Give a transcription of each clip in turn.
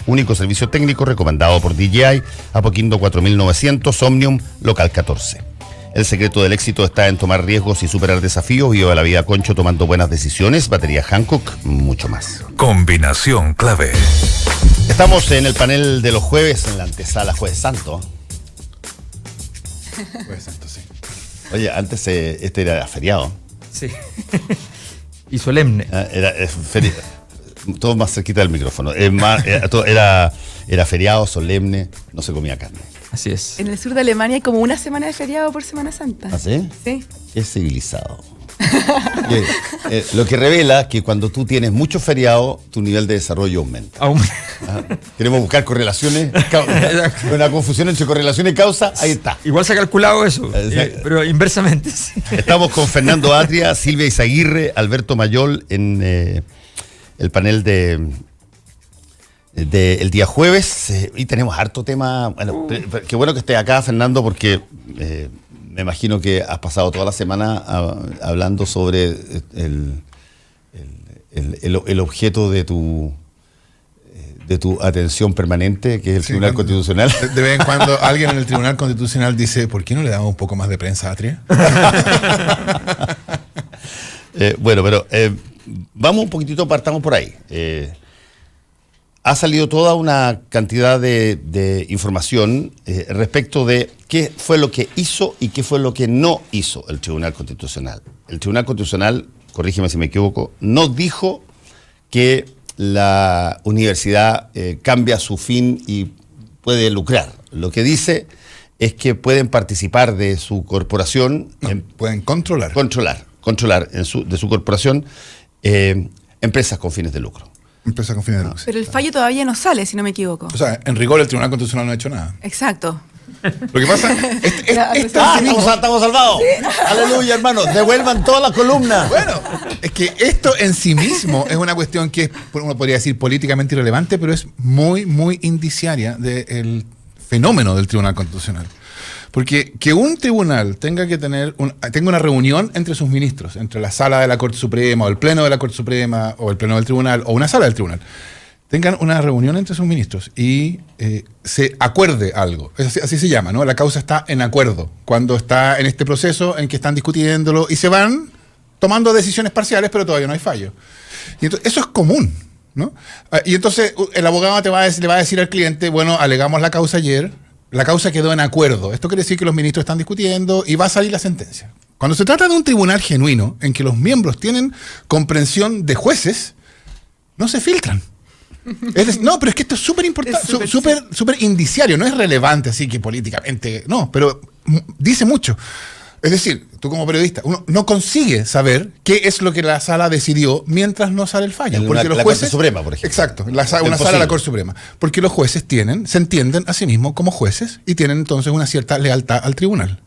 único servicio técnico recomendado por DJI, Apoquindo 4900, Omnium, local 14. El secreto del éxito está en tomar riesgos y superar desafíos. Viva la vida Concho tomando buenas decisiones. Batería Hankook, mucho más. Combinación clave. Estamos en el panel de los jueves, en la antesala Jueves Santo. Jueves Santo, sí. Oye, antes este era feriado. Sí. Y solemne. Todo más cerquita del micrófono. Era feriado, solemne, no se comía carne. Así es. En el sur de Alemania hay como una semana de feriado por Semana Santa. ¿Ah, sí? Sí. Es civilizado. Lo que revela que cuando tú tienes mucho feriado, tu nivel de desarrollo aumenta. Queremos buscar correlaciones, una confusión entre correlación y causa, ahí está. Igual se ha calculado eso, pero inversamente. Sí. Estamos con Fernando Atria, Silvia Izaguirre, Alberto Mayol en el panel el día jueves, y tenemos harto tema. Bueno, qué bueno que estés acá, Fernando, porque me imagino que has pasado toda la semana hablando sobre el objeto de tu atención permanente, que es el Tribunal Constitucional. De vez en cuando alguien en el Tribunal Constitucional dice, ¿por qué no le damos un poco más de prensa a Atria? Bueno, pero vamos un poquitito, partamos por ahí. Ha salido toda una cantidad de información respecto de qué fue lo que hizo y qué fue lo que no hizo el Tribunal Constitucional. El Tribunal Constitucional, corrígeme si me equivoco, no dijo que la universidad cambia su fin y puede lucrar. Lo que dice es que pueden participar de su corporación. Pueden controlar de su corporación empresas con fines de lucro. Empresa con fines de lucro. Pero el fallo todavía no sale, si no me equivoco. O sea, en rigor el Tribunal Constitucional no ha hecho nada. Exacto. Lo que pasa estamos salvados. ¿Sí? Aleluya, hermano. Devuelvan toda la columna. Bueno, es que esto en sí mismo es una cuestión que uno podría decir políticamente irrelevante, pero es muy, muy indiciaria del fenómeno del Tribunal Constitucional. Porque que un tribunal tenga que tenga una reunión entre sus ministros, entre la sala de la Corte Suprema, o el pleno de la Corte Suprema, o el pleno del tribunal, o una sala del tribunal, tengan una reunión entre sus ministros y se acuerde algo. Así se llama, ¿no? La causa está en acuerdo, cuando está en este proceso en que están discutiéndolo y se van tomando decisiones parciales, pero todavía no hay fallo. Y entonces, eso es común, ¿no? Y entonces el abogado le va a decir al cliente, bueno, alegamos la causa ayer, la causa quedó en acuerdo. Esto quiere decir que los ministros están discutiendo y va a salir la sentencia. Cuando se trata de un tribunal genuino, en que los miembros tienen comprensión de jueces, no se filtran. No, pero es que esto es súper importante, súper indiciario, no es relevante así que políticamente, no, pero dice mucho. Es decir, tú como periodista, uno no consigue saber qué es lo que la sala decidió mientras no sale el fallo. Porque los jueces, Corte Suprema, por ejemplo. Exacto, una sala de la Corte Suprema. Porque los jueces se entienden a sí mismos como jueces y tienen entonces una cierta lealtad al tribunal.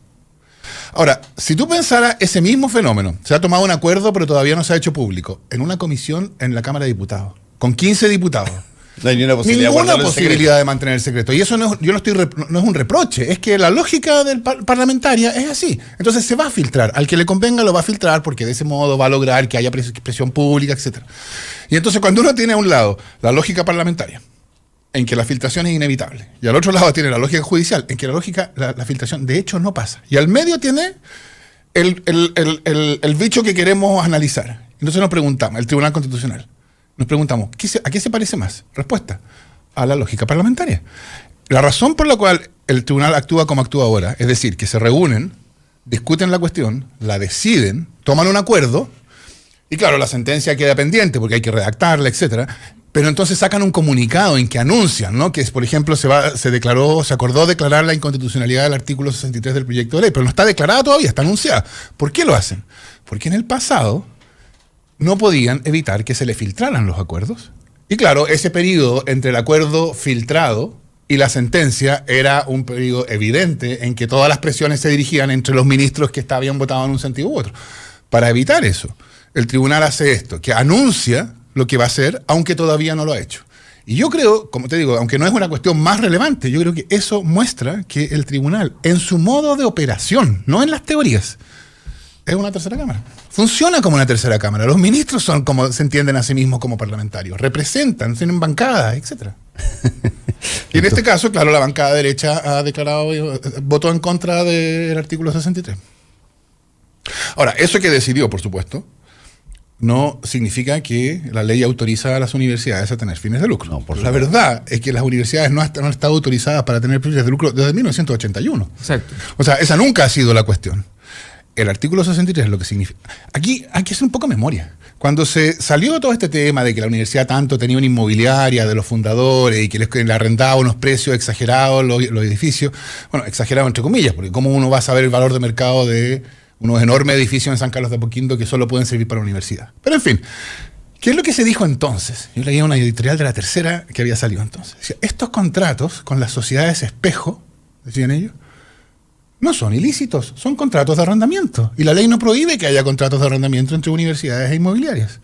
Ahora, si tú pensaras ese mismo fenómeno, se ha tomado un acuerdo pero todavía no se ha hecho público, en una comisión en la Cámara de Diputados, con 15 diputados. No hay ninguna posibilidad de mantener el secreto. Y eso no es un reproche, es que la lógica parlamentaria es así. Entonces se va a filtrar. Al que le convenga lo va a filtrar porque de ese modo va a lograr que haya presión pública, etc. Y entonces cuando uno tiene a un lado la lógica parlamentaria, en que la filtración es inevitable, y al otro lado tiene la lógica judicial, en que la filtración de hecho no pasa, y al medio tiene el bicho que queremos analizar. Entonces nos preguntamos, el Tribunal Constitucional, nos preguntamos, ¿a qué se parece más? Respuesta, a la lógica parlamentaria. La razón por la cual el tribunal actúa como actúa ahora, es decir, que se reúnen, discuten la cuestión, la deciden, toman un acuerdo, y claro, la sentencia queda pendiente porque hay que redactarla, etcétera, pero entonces sacan un comunicado en que anuncian, ¿no? Que, por ejemplo, se acordó declarar la inconstitucionalidad del artículo 63 del proyecto de ley, pero no está declarada todavía, está anunciada. ¿Por qué lo hacen? Porque en el pasado no podían evitar que se le filtraran los acuerdos. Y claro, ese periodo entre el acuerdo filtrado y la sentencia era un periodo evidente en que todas las presiones se dirigían entre los ministros que habían votado en un sentido u otro. Para evitar eso, el tribunal hace esto, que anuncia lo que va a hacer, aunque todavía no lo ha hecho. Y yo creo, como te digo, aunque no es una cuestión más relevante, yo creo que eso muestra que el tribunal, en su modo de operación, no en las teorías, es una tercera cámara. Funciona como una tercera cámara. Los ministros son como se entienden a sí mismos como parlamentarios. Representan, tienen bancadas, etc. Y en este caso, claro, la bancada derecha ha declarado, votó en contra del artículo 63. Ahora, eso que decidió, por supuesto, no significa que la ley autoriza a las universidades a tener fines de lucro. No, por la verdad es que las universidades no han estado autorizadas para tener fines de lucro desde 1981. Exacto. O sea, esa nunca ha sido la cuestión. El artículo 63 es lo que significa. Aquí hay que hacer un poco de memoria. Cuando se salió todo este tema de que la universidad tanto tenía una inmobiliaria de los fundadores y que le arrendaba unos precios exagerados los edificios, bueno, exagerados entre comillas, porque cómo uno va a saber el valor de mercado de unos enormes edificios en San Carlos de Apoquindo que solo pueden servir para la universidad. Pero en fin, ¿qué es lo que se dijo entonces? Yo leía una editorial de La Tercera que había salido entonces. Decía, estos contratos con las sociedades espejo, decían ellos, no son ilícitos, son contratos de arrendamiento. Y la ley no prohíbe que haya contratos de arrendamiento entre universidades e inmobiliarias.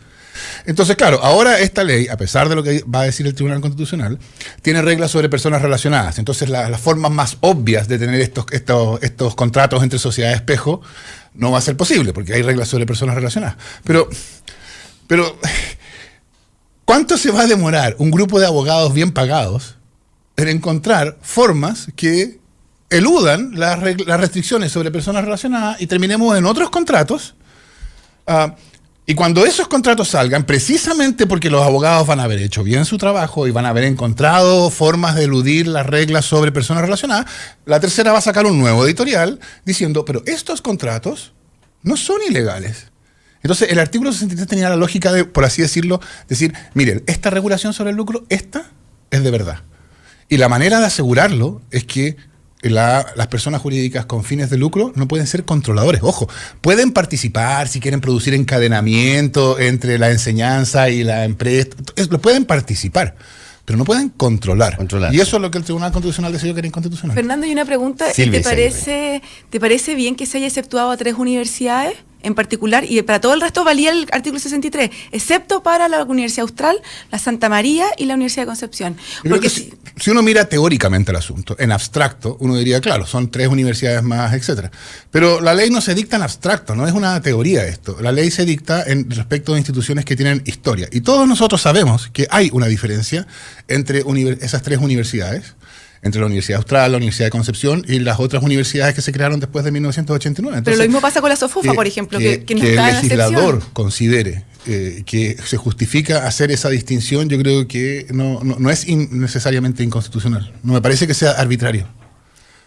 Entonces, claro, ahora esta ley, a pesar de lo que va a decir el Tribunal Constitucional, tiene reglas sobre personas relacionadas. Entonces, las formas más obvias de tener estos contratos entre sociedades espejo no va a ser posible, porque hay reglas sobre personas relacionadas. Pero, ¿cuánto se va a demorar un grupo de abogados bien pagados en encontrar formas que eludan las restricciones sobre personas relacionadas y terminemos en otros contratos? Y cuando esos contratos salgan, precisamente porque los abogados van a haber hecho bien su trabajo y van a haber encontrado formas de eludir las reglas sobre personas relacionadas, la Tercera va a sacar un nuevo editorial diciendo, pero estos contratos no son ilegales. Entonces, el artículo 63 tenía la lógica de, por así decirlo, decir, miren, esta regulación sobre el lucro, esta es de verdad. Y la manera de asegurarlo es que las personas jurídicas con fines de lucro no pueden ser controladores. Ojo, pueden participar si quieren producir encadenamiento entre la enseñanza y la empresa. Pueden participar, pero no pueden controlar. Y eso es lo que el Tribunal Constitucional decidió que era inconstitucional. Fernando, y una pregunta. Silvia, ¿Te parece bien que se haya exceptuado a 3 universidades en particular y para todo el resto valía el artículo 63, excepto para la Universidad Austral, la Santa María y la Universidad de Concepción? Porque si uno mira teóricamente el asunto, en abstracto, uno diría, claro, son 3 universidades más, etcétera. Pero la ley no se dicta en abstracto, no es una teoría esto. La ley se dicta en respecto de instituciones que tienen historia. Y todos nosotros sabemos que hay una diferencia entre esas 3 universidades, entre la Universidad Austral, la Universidad de Concepción y las otras universidades que se crearon después de 1989. Entonces, pero lo mismo pasa con la SOFOFA, por ejemplo, que no está en la el legislador considere que se justifica hacer esa distinción, yo creo que no es necesariamente inconstitucional. No me parece que sea arbitrario.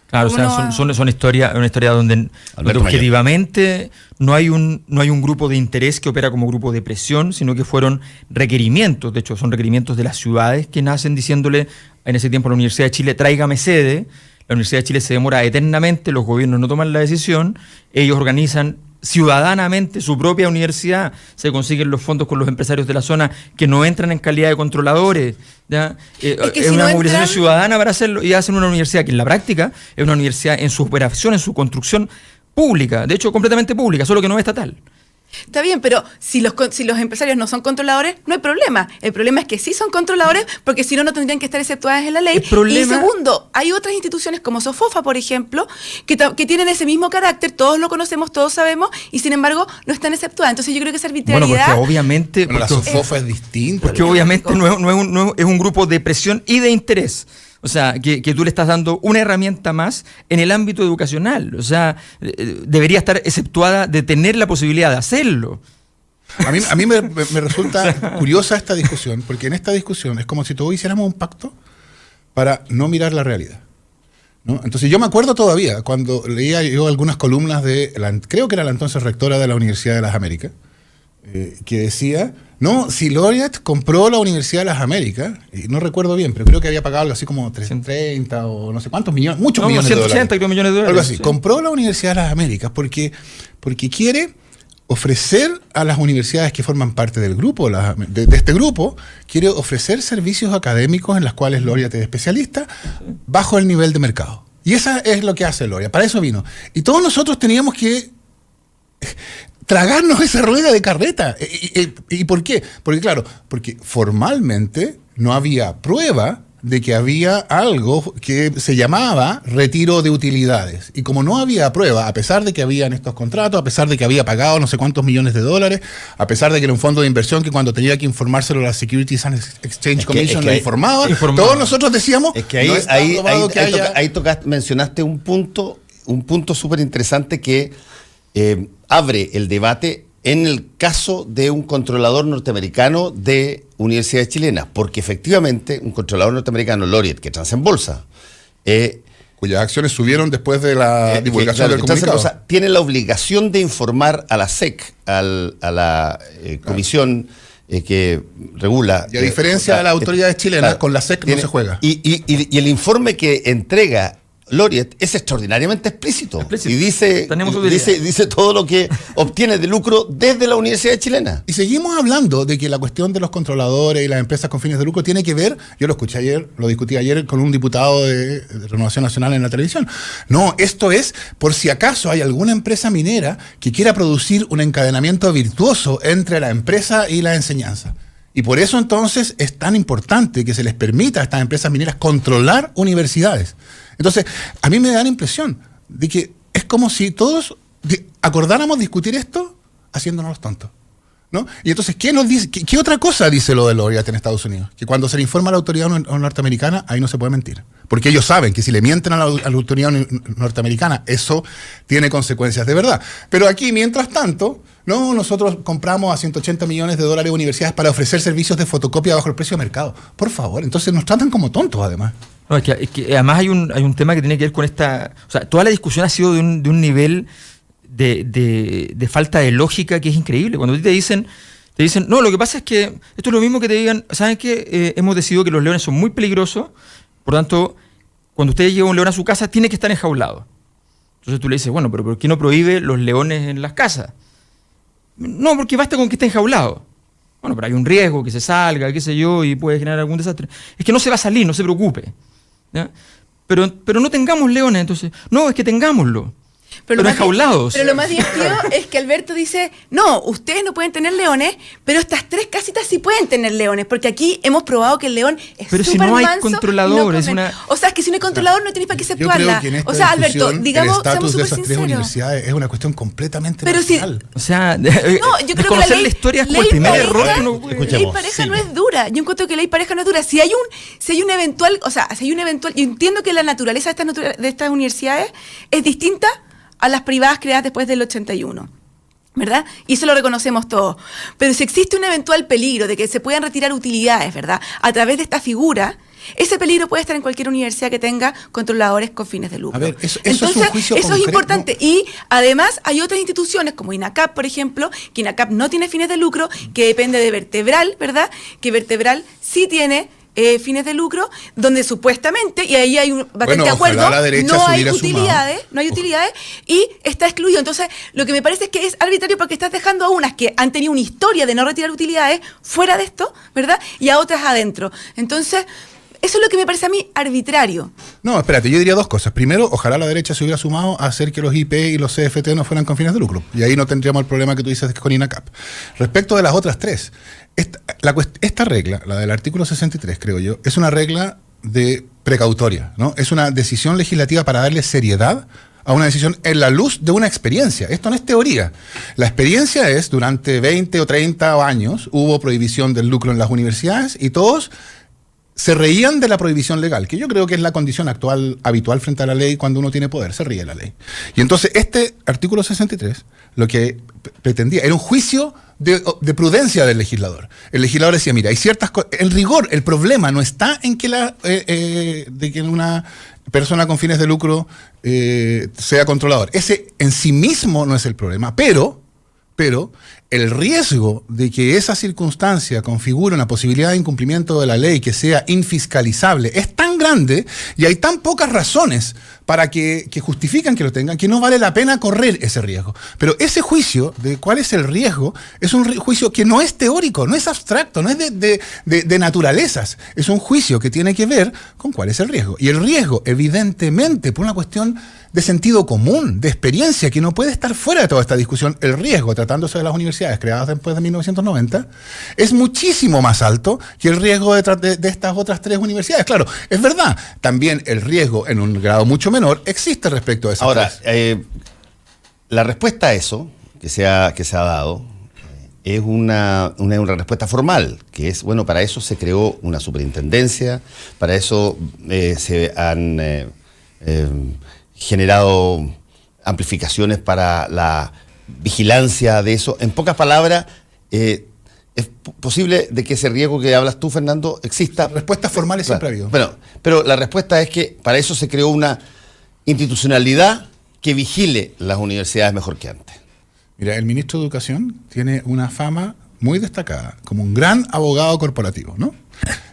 Claro, o sea, son historias, una historia donde objetivamente no hay un grupo de interés que opera como grupo de presión, sino que fueron requerimientos. De hecho, son requerimientos de las ciudades que nacen diciéndole en ese tiempo a la Universidad de Chile, tráigame sede. La Universidad de Chile se demora eternamente, los gobiernos no toman la decisión, ellos organizan ciudadanamente su propia universidad, se consiguen los fondos con los empresarios de la zona que no entran en calidad de controladores, ¿ya? Es una movilización ciudadana para hacerlo y hacen una universidad que en la práctica es una universidad en su operación, en su construcción pública, de hecho completamente pública, solo que no es estatal. Está bien, pero si los empresarios no son controladores, no hay problema. El problema es que sí son controladores, porque si no, no tendrían que estar exceptuadas en la ley. Y segundo, hay otras instituciones como SOFOFA, por ejemplo, que tienen ese mismo carácter, todos lo conocemos, todos sabemos, y sin embargo no están exceptuadas. Entonces yo creo que esa arbitrariedad... Bueno, porque obviamente... la SOFOFA es distinta. Porque obviamente es un grupo de presión y de interés. O sea, que tú le estás dando una herramienta más en el ámbito educacional. O sea, debería estar exceptuada de tener la posibilidad de hacerlo. A mí me resulta curiosa esta discusión, porque en esta discusión es como si todos hiciéramos un pacto para no mirar la realidad, ¿no? Entonces yo me acuerdo todavía, cuando leía yo algunas columnas creo que era la entonces rectora de la Universidad de las Américas, que decía... No, si Laureate compró la Universidad de las Américas, y no recuerdo bien, pero creo que había pagado algo así como 330 o no sé cuántos millones, muchos millones de dólares. 180 creo, millones de dólares. Algo así. Sí. Compró la Universidad de las Américas porque quiere ofrecer a las universidades que forman parte del grupo, de este grupo, quiere ofrecer servicios académicos en los cuales Laureate es especialista bajo el nivel de mercado. Y eso es lo que hace Laureate, para eso vino. Y todos nosotros teníamos que... tragarnos esa rueda de carreta. ¿Y por qué? Porque claro, porque formalmente no había prueba de que había algo que se llamaba retiro de utilidades. Y como no había prueba, a pesar de que habían estos contratos, a pesar de que había pagado no sé cuántos millones de dólares, a pesar de que era un fondo de inversión que cuando tenía que informárselo a la Securities and Exchange Commission le informaba, todos nosotros decíamos... Es que mencionaste un punto súper interesante que abre el debate en el caso de un controlador norteamericano de universidades chilenas, porque efectivamente un controlador norteamericano, Laureate, que transa en bolsa, cuyas acciones subieron después de la divulgación del comunicado, tiene la obligación de informar a la SEC, a la comisión que regula. Y a diferencia de las autoridades chilenas, con la SEC no se juega. Y el informe que entrega Laureate es extraordinariamente explícito. Y dice todo lo que obtiene de lucro desde la universidad chilena. Y seguimos hablando de que la cuestión de los controladores y las empresas con fines de lucro tiene que ver, yo lo escuché ayer, lo discutí ayer con un diputado de Renovación Nacional en la televisión. No, esto es por si acaso hay alguna empresa minera que quiera producir un encadenamiento virtuoso entre la empresa y la enseñanza. Y por eso entonces es tan importante que se les permita a estas empresas mineras controlar universidades. Entonces, a mí me da la impresión de que es como si todos acordáramos discutir esto haciéndonos los tontos, ¿no? Y entonces, ¿qué nos dice? ¿Qué otra cosa dice lo de Laureate en Estados Unidos? Que cuando se le informa a la autoridad norteamericana, ahí no se puede mentir. Porque ellos saben que si le mienten a la autoridad norteamericana, eso tiene consecuencias de verdad. Pero aquí, mientras tanto, no, nosotros compramos a 180 millones de dólares universidades para ofrecer servicios de fotocopia bajo el precio de mercado. Por favor, entonces nos tratan como tontos, además. No, es que además hay un tema que tiene que ver con esta... O sea, toda la discusión ha sido de un nivel de falta de lógica que es increíble. Cuando te dicen, no, lo que pasa es que esto es lo mismo que te digan, ¿saben qué? Hemos decidido que los leones son muy peligrosos, por tanto, cuando usted lleva un león a su casa, tiene que estar enjaulado. Entonces tú le dices, bueno, pero ¿por qué no prohíbe los leones en las casas? No, porque basta con que esté enjaulado. Bueno, pero hay un riesgo que se salga, qué sé yo, y puede generar algún desastre. Es que no se va a salir, no se preocupe. ¿Ya? Pero no tengamos leones, entonces. No, es que tengámoslo. Pero enjaulados. Pero lo más divertido es que Alberto dice, no, ustedes no pueden tener leones, pero estas 3 casitas sí pueden tener leones, porque aquí hemos probado que el león es súper manso. Pero si no hay controlador, O sea, es que si no hay controlador no tenéis para qué exceptuarla. O sea, Alberto, digamos, seamos súper sinceros. El estatus de esas 3 universidades es una cuestión completamente nacional. O sea, no, yo creo que la historia es como el primer error que uno puede... Ley pareja no es dura. Yo encuentro que ley pareja no es dura. Si hay un eventual, yo entiendo que la naturaleza de estas universidades es distinta a las privadas creadas después del 81, ¿verdad? Y eso lo reconocemos todos. Pero si existe un eventual peligro de que se puedan retirar utilidades, ¿verdad?, a través de esta figura, ese peligro puede estar en cualquier universidad que tenga controladores con fines de lucro. A ver, eso es un juicio concreto. Es importante. Y además hay otras instituciones como INACAP, por ejemplo, que INACAP no tiene fines de lucro, que depende de Vertebral, ¿verdad?, que Vertebral sí tiene fines de lucro, donde supuestamente, y ahí hay un bastante acuerdo, no hay utilidades y está excluido. Entonces, lo que me parece es que es arbitrario porque estás dejando a unas que han tenido una historia de no retirar utilidades fuera de esto, ¿verdad?, y a otras adentro. Entonces, eso es lo que me parece a mí arbitrario. No, espérate, yo diría 2 cosas. Primero, ojalá la derecha se hubiera sumado a hacer que los IP y los CFT no fueran con fines de lucro. Y ahí no tendríamos el problema que tú dices con INACAP. Respecto de las otras 3, esta regla, la del artículo 63, creo yo, es una regla de precautoria, ¿no? Es una decisión legislativa para darle seriedad a una decisión en la luz de una experiencia. Esto no es teoría. La experiencia es, durante 20 o 30 años, hubo prohibición del lucro en las universidades y todos se reían de la prohibición legal, que yo creo que es la condición habitual frente a la ley cuando uno tiene poder, se ríe de la ley. Y entonces este artículo 63 lo que pretendía era un juicio de prudencia del legislador. El legislador decía, mira, hay ciertas cosas, en rigor el problema no está en que de que una persona con fines de lucro sea controlador. Ese en sí mismo no es el problema, pero el riesgo de que esa circunstancia configure una posibilidad de incumplimiento de la ley que sea infiscalizable es tan grande y hay tan pocas razones para que justifican que lo tengan, que no vale la pena correr ese riesgo. Pero ese juicio de cuál es el riesgo es un juicio que no es teórico, no es abstracto, no es de naturalezas. Es un juicio que tiene que ver con cuál es el riesgo. Y el riesgo, evidentemente, por una cuestión de sentido común, de experiencia, que no puede estar fuera de toda esta discusión, el riesgo, tratándose de las universidades creadas después de 1990, es muchísimo más alto que el riesgo de estas otras 3 universidades. Claro, es verdad, también el riesgo en un grado mucho menor existe respecto a esas Ahora, tres. La respuesta a eso que se ha dado es una respuesta formal, que es, bueno, para eso se creó una superintendencia, para eso se han generado amplificaciones para la vigilancia de eso. En pocas palabras, es posible de que ese riesgo que hablas tú, Fernando, exista. Respuestas formales siempre ha habido. Bueno, pero la respuesta es que para eso se creó una institucionalidad que vigile las universidades mejor que antes. Mira, el ministro de Educación tiene una fama muy destacada como un gran abogado corporativo, ¿no?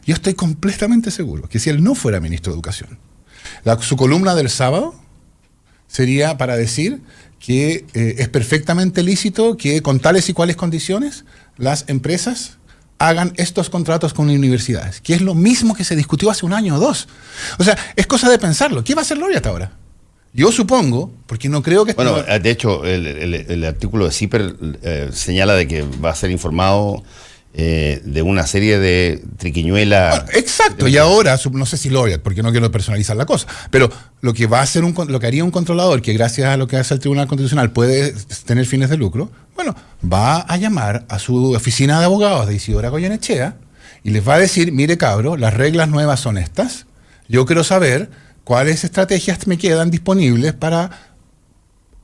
Yo estoy completamente seguro que si él no fuera ministro de Educación, su columna del sábado sería para decir que es perfectamente lícito que con tales y cuales condiciones las empresas hagan estos contratos con universidades, que es lo mismo que se discutió hace 1 año o 2. O sea, es cosa de pensarlo. ¿Qué va a hacer Laureate ahora? Yo supongo, porque no creo que... Bueno, de hecho, el artículo de CIPER señala de que va a ser informado de una serie de triquiñuelas. Bueno, exacto, y ahora, no sé si Laureate, porque no quiero personalizar la cosa, pero lo que va a hacer lo que haría un controlador, que gracias a lo que hace el Tribunal Constitucional puede tener fines de lucro, bueno, va a llamar a su oficina de abogados de Isidora Goyenechea y les va a decir, mire cabro, las reglas nuevas son estas, yo quiero saber cuáles estrategias me quedan disponibles para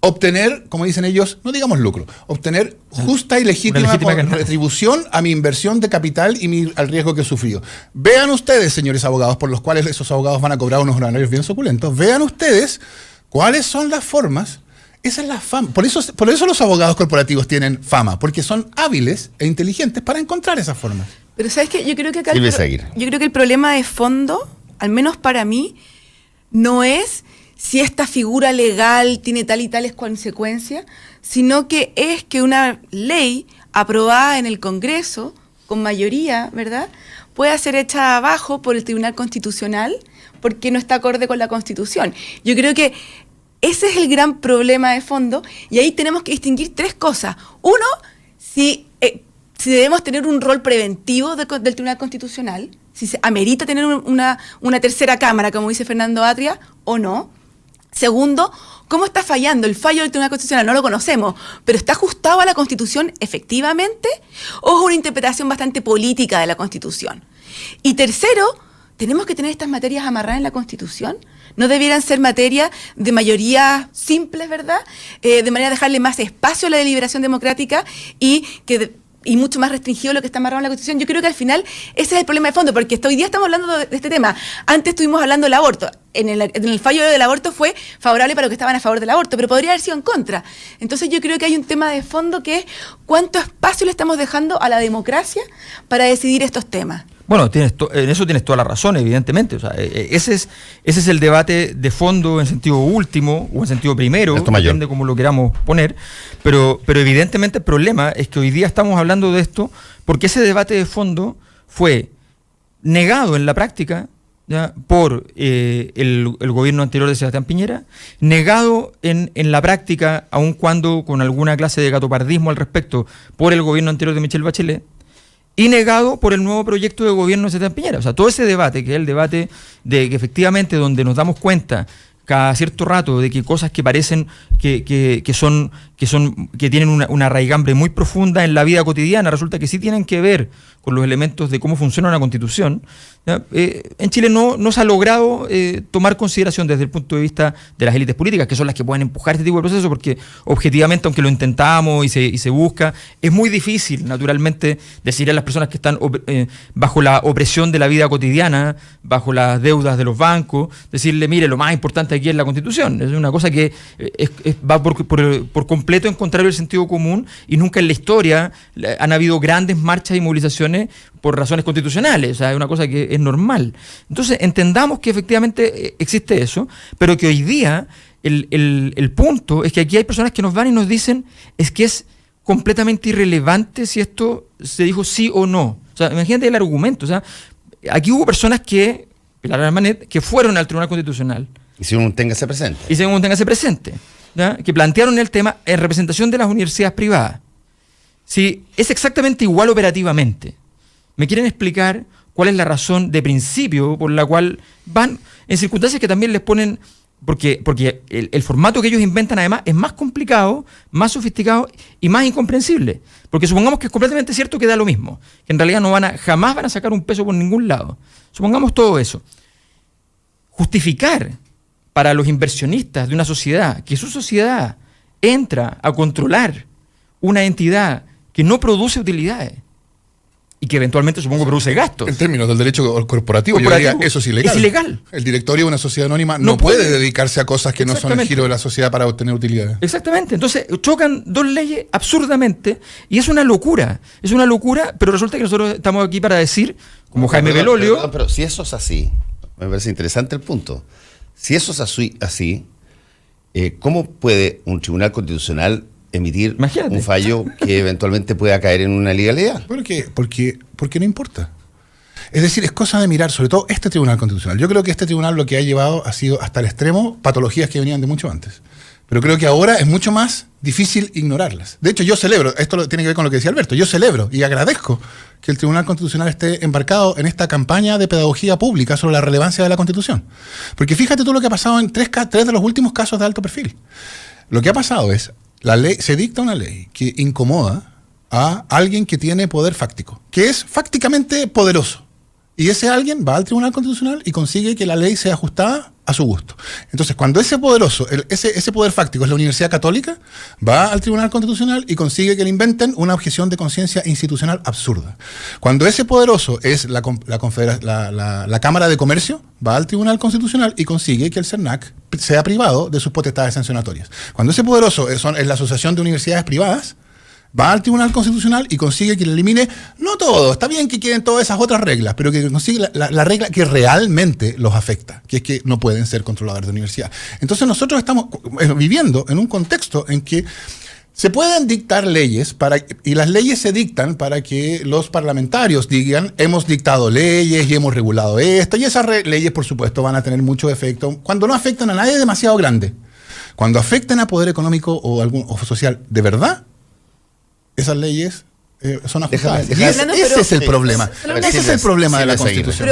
obtener, como dicen ellos, no digamos lucro, obtener justa y legítima retribución a mi inversión de capital y al riesgo que he sufrido. Vean ustedes, señores abogados, por los cuales esos abogados van a cobrar unos honorarios bien suculentos, vean ustedes cuáles son las formas. Esa es la fama. Por eso los abogados corporativos tienen fama, porque son hábiles e inteligentes para encontrar esas formas. Pero ¿sabes qué? Yo creo que el problema de fondo, al menos para mí, no es si esta figura legal tiene tal y tales consecuencias, sino que es que una ley aprobada en el Congreso, con mayoría, ¿verdad?, pueda ser hecha abajo por el Tribunal Constitucional porque no está acorde con la Constitución. Yo creo que ese es el gran problema de fondo y ahí tenemos que distinguir 3 cosas. Uno, si debemos tener un rol preventivo del Tribunal Constitucional, si se amerita tener una tercera cámara, como dice Fernando Atria, o no. Segundo, ¿cómo está fallando? El fallo del Tribunal Constitucional no lo conocemos, pero ¿está ajustado a la Constitución efectivamente? ¿O es una interpretación bastante política de la Constitución? Y tercero, ¿tenemos que tener estas materias amarradas en la Constitución? ¿No debieran ser materias de mayoría simples, verdad? De manera de dejarle más espacio a la deliberación democrática y mucho más restringido lo que está amarrado en la Constitución. Yo creo que al final ese es el problema de fondo, porque hasta hoy día estamos hablando de este tema. Antes estuvimos hablando del aborto. En el fallo del aborto fue favorable para los que estaban a favor del aborto, pero podría haber sido en contra. Entonces yo creo que hay un tema de fondo que es cuánto espacio le estamos dejando a la democracia para decidir estos temas. Bueno, en eso tienes toda la razón, evidentemente. O sea, ese es el debate de fondo en sentido último o en sentido primero, depende cómo lo queramos poner. Pero evidentemente el problema es que hoy día estamos hablando de esto porque ese debate de fondo fue negado en la práctica, ¿ya?, por el gobierno anterior de Sebastián Piñera, negado en la práctica, aun cuando con alguna clase de gatopardismo al respecto, por el gobierno anterior de Michelle Bachelet, y negado por el nuevo proyecto de gobierno de Sebastián Piñera. O sea, todo ese debate, que es el debate de que efectivamente donde nos damos cuenta cada cierto rato de que cosas que parecen que tienen una raigambre muy profunda en la vida cotidiana, resulta que sí tienen que ver con los elementos de cómo funciona una constitución, ¿ya? En Chile no se ha logrado tomar consideración desde el punto de vista de las élites políticas, que son las que pueden empujar este tipo de procesos, porque objetivamente, aunque lo intentamos y se busca, es muy difícil, naturalmente, decir a las personas que están bajo la opresión de la vida cotidiana, bajo las deudas de los bancos, decirle, mire, lo más importante aquí es la Constitución. Es una cosa que va por completo en contrario del sentido común, y nunca en la historia han habido grandes marchas y movilizaciones por razones constitucionales. O sea, es una cosa que es normal. Entonces, entendamos que efectivamente existe eso, pero que hoy día el punto es que aquí hay personas que nos van y nos dicen es que es completamente irrelevante si esto se dijo sí o no. O sea, imagínate el argumento. O sea, aquí hubo personas que fueron al Tribunal Constitucional. Y si uno téngase presente. ¿Ya? Que plantearon el tema en representación de las universidades privadas. Si es exactamente igual operativamente, ¿me quieren explicar cuál es la razón de principio por la cual van en circunstancias que también les ponen... Porque el formato que ellos inventan además es más complicado, más sofisticado y más incomprensible. Porque supongamos que es completamente cierto que da lo mismo, que en realidad jamás van a sacar un peso por ningún lado. Supongamos todo eso. Justificar para los inversionistas de una sociedad que su sociedad entra a controlar una entidad que no produce utilidades y que eventualmente, supongo, produce gastos. En términos del derecho corporativo, yo diría, eso es ilegal. Es ilegal. El directorio de una sociedad anónima no puede dedicarse a cosas que no son el giro de la sociedad para obtener utilidades. Exactamente. Entonces, chocan dos leyes absurdamente y es una locura. Es una locura, pero resulta que nosotros estamos aquí para decir, como Jaime Belolio... Pero si eso es así, me parece interesante el punto. Si eso es así, ¿cómo puede un tribunal constitucional emitir un fallo que eventualmente pueda caer en una ilegalidad? Porque no importa. Es decir, es cosa de mirar, sobre todo este Tribunal Constitucional. Yo creo que este tribunal lo que ha llevado ha sido hasta el extremo patologías que venían de mucho antes. Pero creo que ahora es mucho más difícil ignorarlas. De hecho, yo celebro, esto tiene que ver con lo que decía Alberto, yo celebro y agradezco que el Tribunal Constitucional esté embarcado en esta campaña de pedagogía pública sobre la relevancia de la Constitución. Porque fíjate tú lo que ha pasado en tres de los últimos casos de alto perfil. Lo que ha pasado es... se dicta una ley que incomoda a alguien que tiene poder fáctico, que es fácticamente poderoso. Y ese alguien va al Tribunal Constitucional y consigue que la ley sea ajustada a su gusto. Entonces, cuando ese poderoso, ese poder fáctico es la Universidad Católica, va al Tribunal Constitucional y consigue que le inventen una objeción de conciencia institucional absurda. Cuando ese poderoso es la Cámara de Comercio, va al Tribunal Constitucional y consigue que el CERNAC sea privado de sus potestades sancionatorias. Cuando ese poderoso es la Asociación de Universidades Privadas, va al Tribunal Constitucional y consigue que le elimine, no todo, está bien que quieren todas esas otras reglas, pero que consigue la regla que realmente los afecta, que es que no pueden ser controladores de universidad. Entonces nosotros estamos viviendo en un contexto en que se pueden dictar leyes y las leyes se dictan para que los parlamentarios digan, hemos dictado leyes y hemos regulado esto, y esas leyes, por supuesto, van a tener mucho efecto cuando no afectan a nadie demasiado grande. Cuando afecten a poder económico o social de verdad, esas leyes son ajustadas. Ese es el problema. Ese es el problema de la Constitución.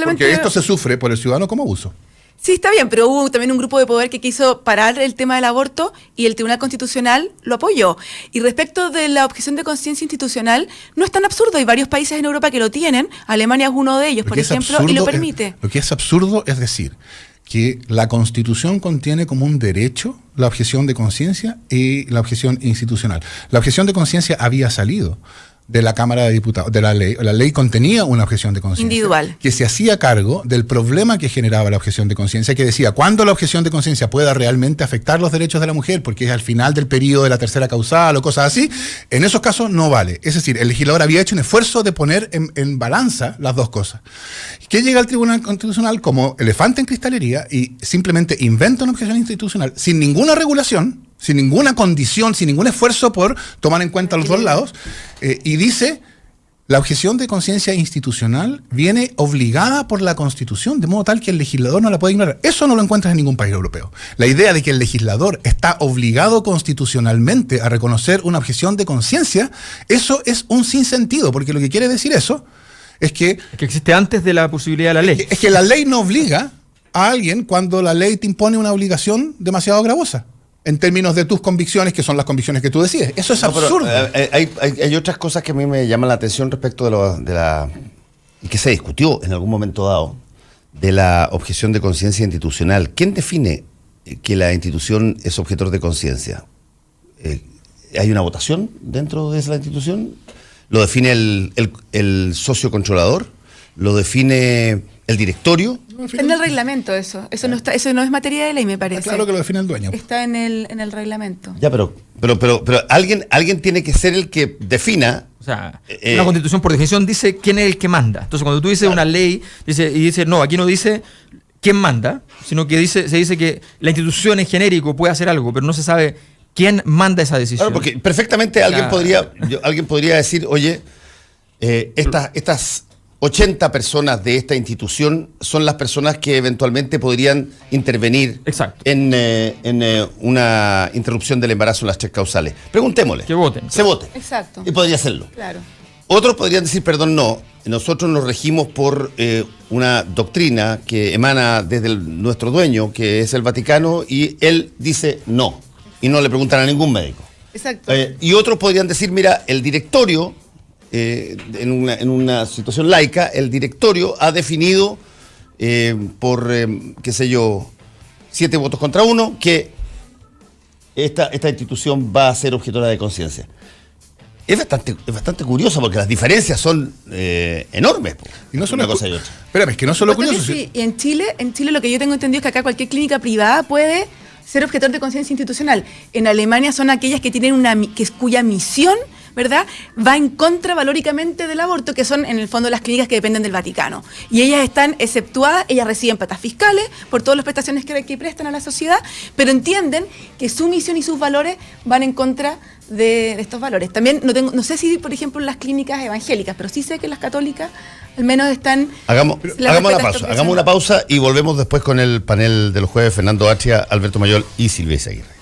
Porque esto se sufre por el ciudadano como abuso. Sí, está bien, pero hubo también un grupo de poder que quiso parar el tema del aborto y el Tribunal Constitucional lo apoyó. Y respecto de la objeción de conciencia institucional, no es tan absurdo. Hay varios países en Europa que lo tienen. Alemania es uno de ellos, por ejemplo, y lo permite. Lo que es absurdo es decir que la Constitución contiene como un derecho la objeción de conciencia y la objeción institucional. La objeción de conciencia había salido de la Cámara de Diputados, de la ley. La ley contenía una objeción de conciencia. Individual. Que se hacía cargo del problema que generaba la objeción de conciencia, que decía, ¿cuándo la objeción de conciencia pueda realmente afectar los derechos de la mujer? Porque es al final del periodo de la tercera causal o cosas así. En esos casos no vale. Es decir, el legislador había hecho un esfuerzo de poner en balanza las dos cosas. ¿Qué llega al Tribunal Constitucional como elefante en cristalería y simplemente inventa una objeción institucional sin ninguna regulación, sin ninguna condición, sin ningún esfuerzo por tomar en cuenta los dos lados, y dice, la objeción de conciencia institucional viene obligada por la Constitución, de modo tal que el legislador no la puede ignorar? Eso no lo encuentras en ningún país europeo. La idea de que el legislador está obligado constitucionalmente a reconocer una objeción de conciencia, eso es un sinsentido, porque lo que quiere decir eso es que existe antes de la posibilidad de la ley. Es que la ley no obliga a alguien cuando la ley te impone una obligación demasiado gravosa, en términos de tus convicciones, que son las convicciones que tú decides. Eso es absurdo. Hay otras cosas que a mí me llaman la atención respecto de la y que se discutió en algún momento dado, de la objeción de conciencia institucional. ¿Quién define que la institución es objetor de conciencia? ¿Hay una votación dentro de esa institución? ¿Lo define el socio controlador? ¿Lo define el directorio? Está en el reglamento eso no es materia de ley, me parece. Claro que lo define el dueño. Está en el reglamento. Ya, pero Pero alguien tiene que ser el que defina. O sea, una constitución por definición dice quién es el que manda. Entonces, cuando tú dices una ley, dice, no, aquí no dice quién manda, sino que se dice que la institución en genérico puede hacer algo, pero no se sabe quién manda esa decisión. Claro, porque perfectamente alguien podría decir, oye, estas 80 personas de esta institución son las personas que eventualmente podrían intervenir en una interrupción del embarazo en las 3 causales. Preguntémosle. Que voten. Se vote. Exacto. Y podría hacerlo. Claro. Otros podrían decir, perdón, no. Nosotros nos regimos por una doctrina que emana desde nuestro dueño, que es el Vaticano, y él dice no. Y no le preguntan a ningún médico. Exacto. Y otros podrían decir, mira, el directorio... en una situación laica, el directorio ha definido por, qué sé yo, 7 votos contra 1, que esta institución va a ser objetora de conciencia. Es bastante curioso porque las diferencias son enormes. Y no solo una cosa y otra. Espérame, es que no solo curioso. Sí, y en Chile lo que yo tengo entendido es que acá cualquier clínica privada puede ser objetor de conciencia institucional. En Alemania son aquellas que tienen cuya misión, ¿verdad?, va en contra valóricamente del aborto, que son en el fondo las clínicas que dependen del Vaticano. Y ellas están exceptuadas, ellas reciben patas fiscales por todas las prestaciones que prestan a la sociedad, pero entienden que su misión y sus valores van en contra de estos valores. También no sé si, por ejemplo, las clínicas evangélicas, pero sí sé que las católicas al menos están... Hagamos una pausa y volvemos después con el panel de los jueves: Fernando Atria, Alberto Mayol y Silvia Izaguirre.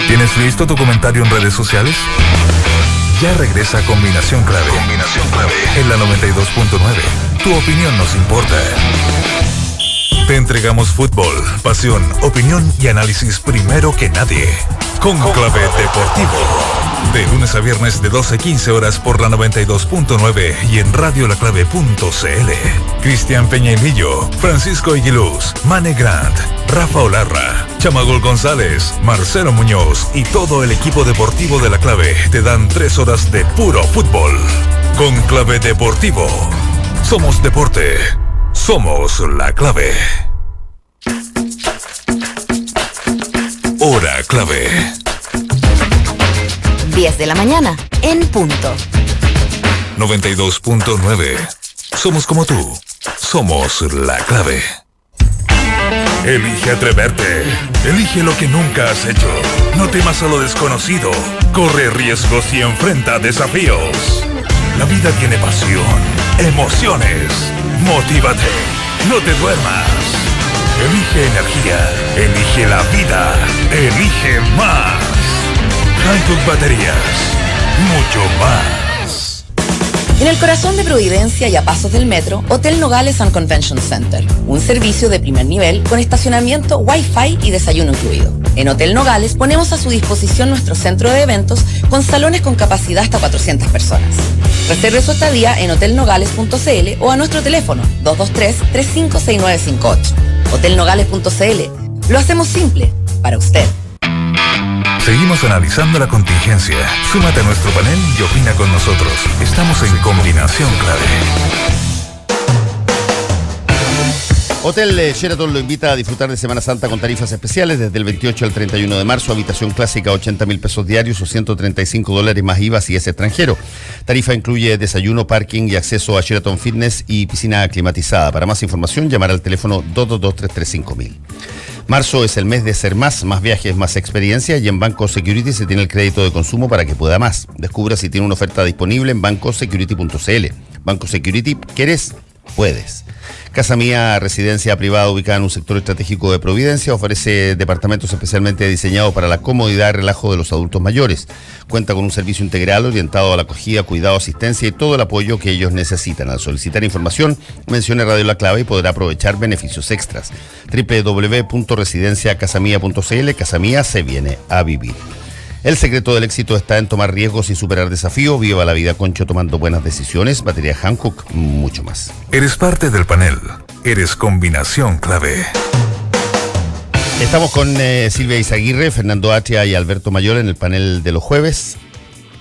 ¿Tienes listo tu comentario en redes sociales? Ya regresa Combinación Clave. En la 92.9. Tu opinión nos importa. Te entregamos fútbol, pasión, opinión y análisis primero que nadie. Conclave Deportivo. De lunes a viernes de 12:15 horas por la 92.9 y en radiolaclave.cl. Cristian Peñailillo, Francisco Aguiluz, Mane Grant, Rafa Olarra, Chamagol González, Marcelo Muñoz y todo el equipo deportivo de La Clave te dan 3 horas de puro fútbol. Conclave Deportivo. Somos deporte. Somos La Clave. Hora Clave. 10 de la mañana, en punto. 92.9. Somos como tú. Somos La Clave. Elige atreverte. Elige lo que nunca has hecho. No temas a lo desconocido. Corre riesgos y enfrenta desafíos. La vida tiene pasión, emociones. Motívate. No te duermas. Elige energía. Elige la vida. Elige más. Hankook Baterías. Mucho más. En el corazón de Providencia y a pasos del metro, Hotel Nogales and Convention Center. Un servicio de primer nivel con estacionamiento, Wi-Fi y desayuno incluido. En Hotel Nogales ponemos a su disposición nuestro centro de eventos con salones con capacidad hasta 400 personas. Reserve su estadía en hotelnogales.cl o a nuestro teléfono 223-356958. Hotelnogales.cl. Lo hacemos simple para usted. Seguimos analizando la contingencia. Súmate a nuestro panel y opina con nosotros. Estamos en Combinación Clave. Hotel Sheraton lo invita a disfrutar de Semana Santa con tarifas especiales desde el 28 al 31 de marzo. Habitación clásica, 80.000 pesos diarios o $135 más IVA si es extranjero. Tarifa incluye desayuno, parking y acceso a Sheraton Fitness y piscina climatizada. Para más información, llamar al teléfono 222-335.000. Marzo es el mes de ser más viajes, más experiencia, y en Banco Security se tiene el crédito de consumo para que pueda más. Descubra si tiene una oferta disponible en bancosecurity.cl. Banco Security, ¿quieres? Puedes. Casa Mía, residencia privada ubicada en un sector estratégico de Providencia, ofrece departamentos especialmente diseñados para la comodidad y relajo de los adultos mayores. Cuenta con un servicio integral orientado a la acogida, cuidado, asistencia y todo el apoyo que ellos necesitan. Al solicitar información, mencione Radio La Clave y podrá aprovechar beneficios extras. www.residenciacasamia.cl. Casa Mía se viene a vivir. El secreto del éxito está en tomar riesgos y superar desafíos. Viva la vida, Concho, tomando buenas decisiones. Batería Hankook, mucho más. Eres parte del panel. Eres Combinación Clave. Estamos con Silvia Izaguirre, Fernando Atria y Alberto Mayol en el panel de los jueves.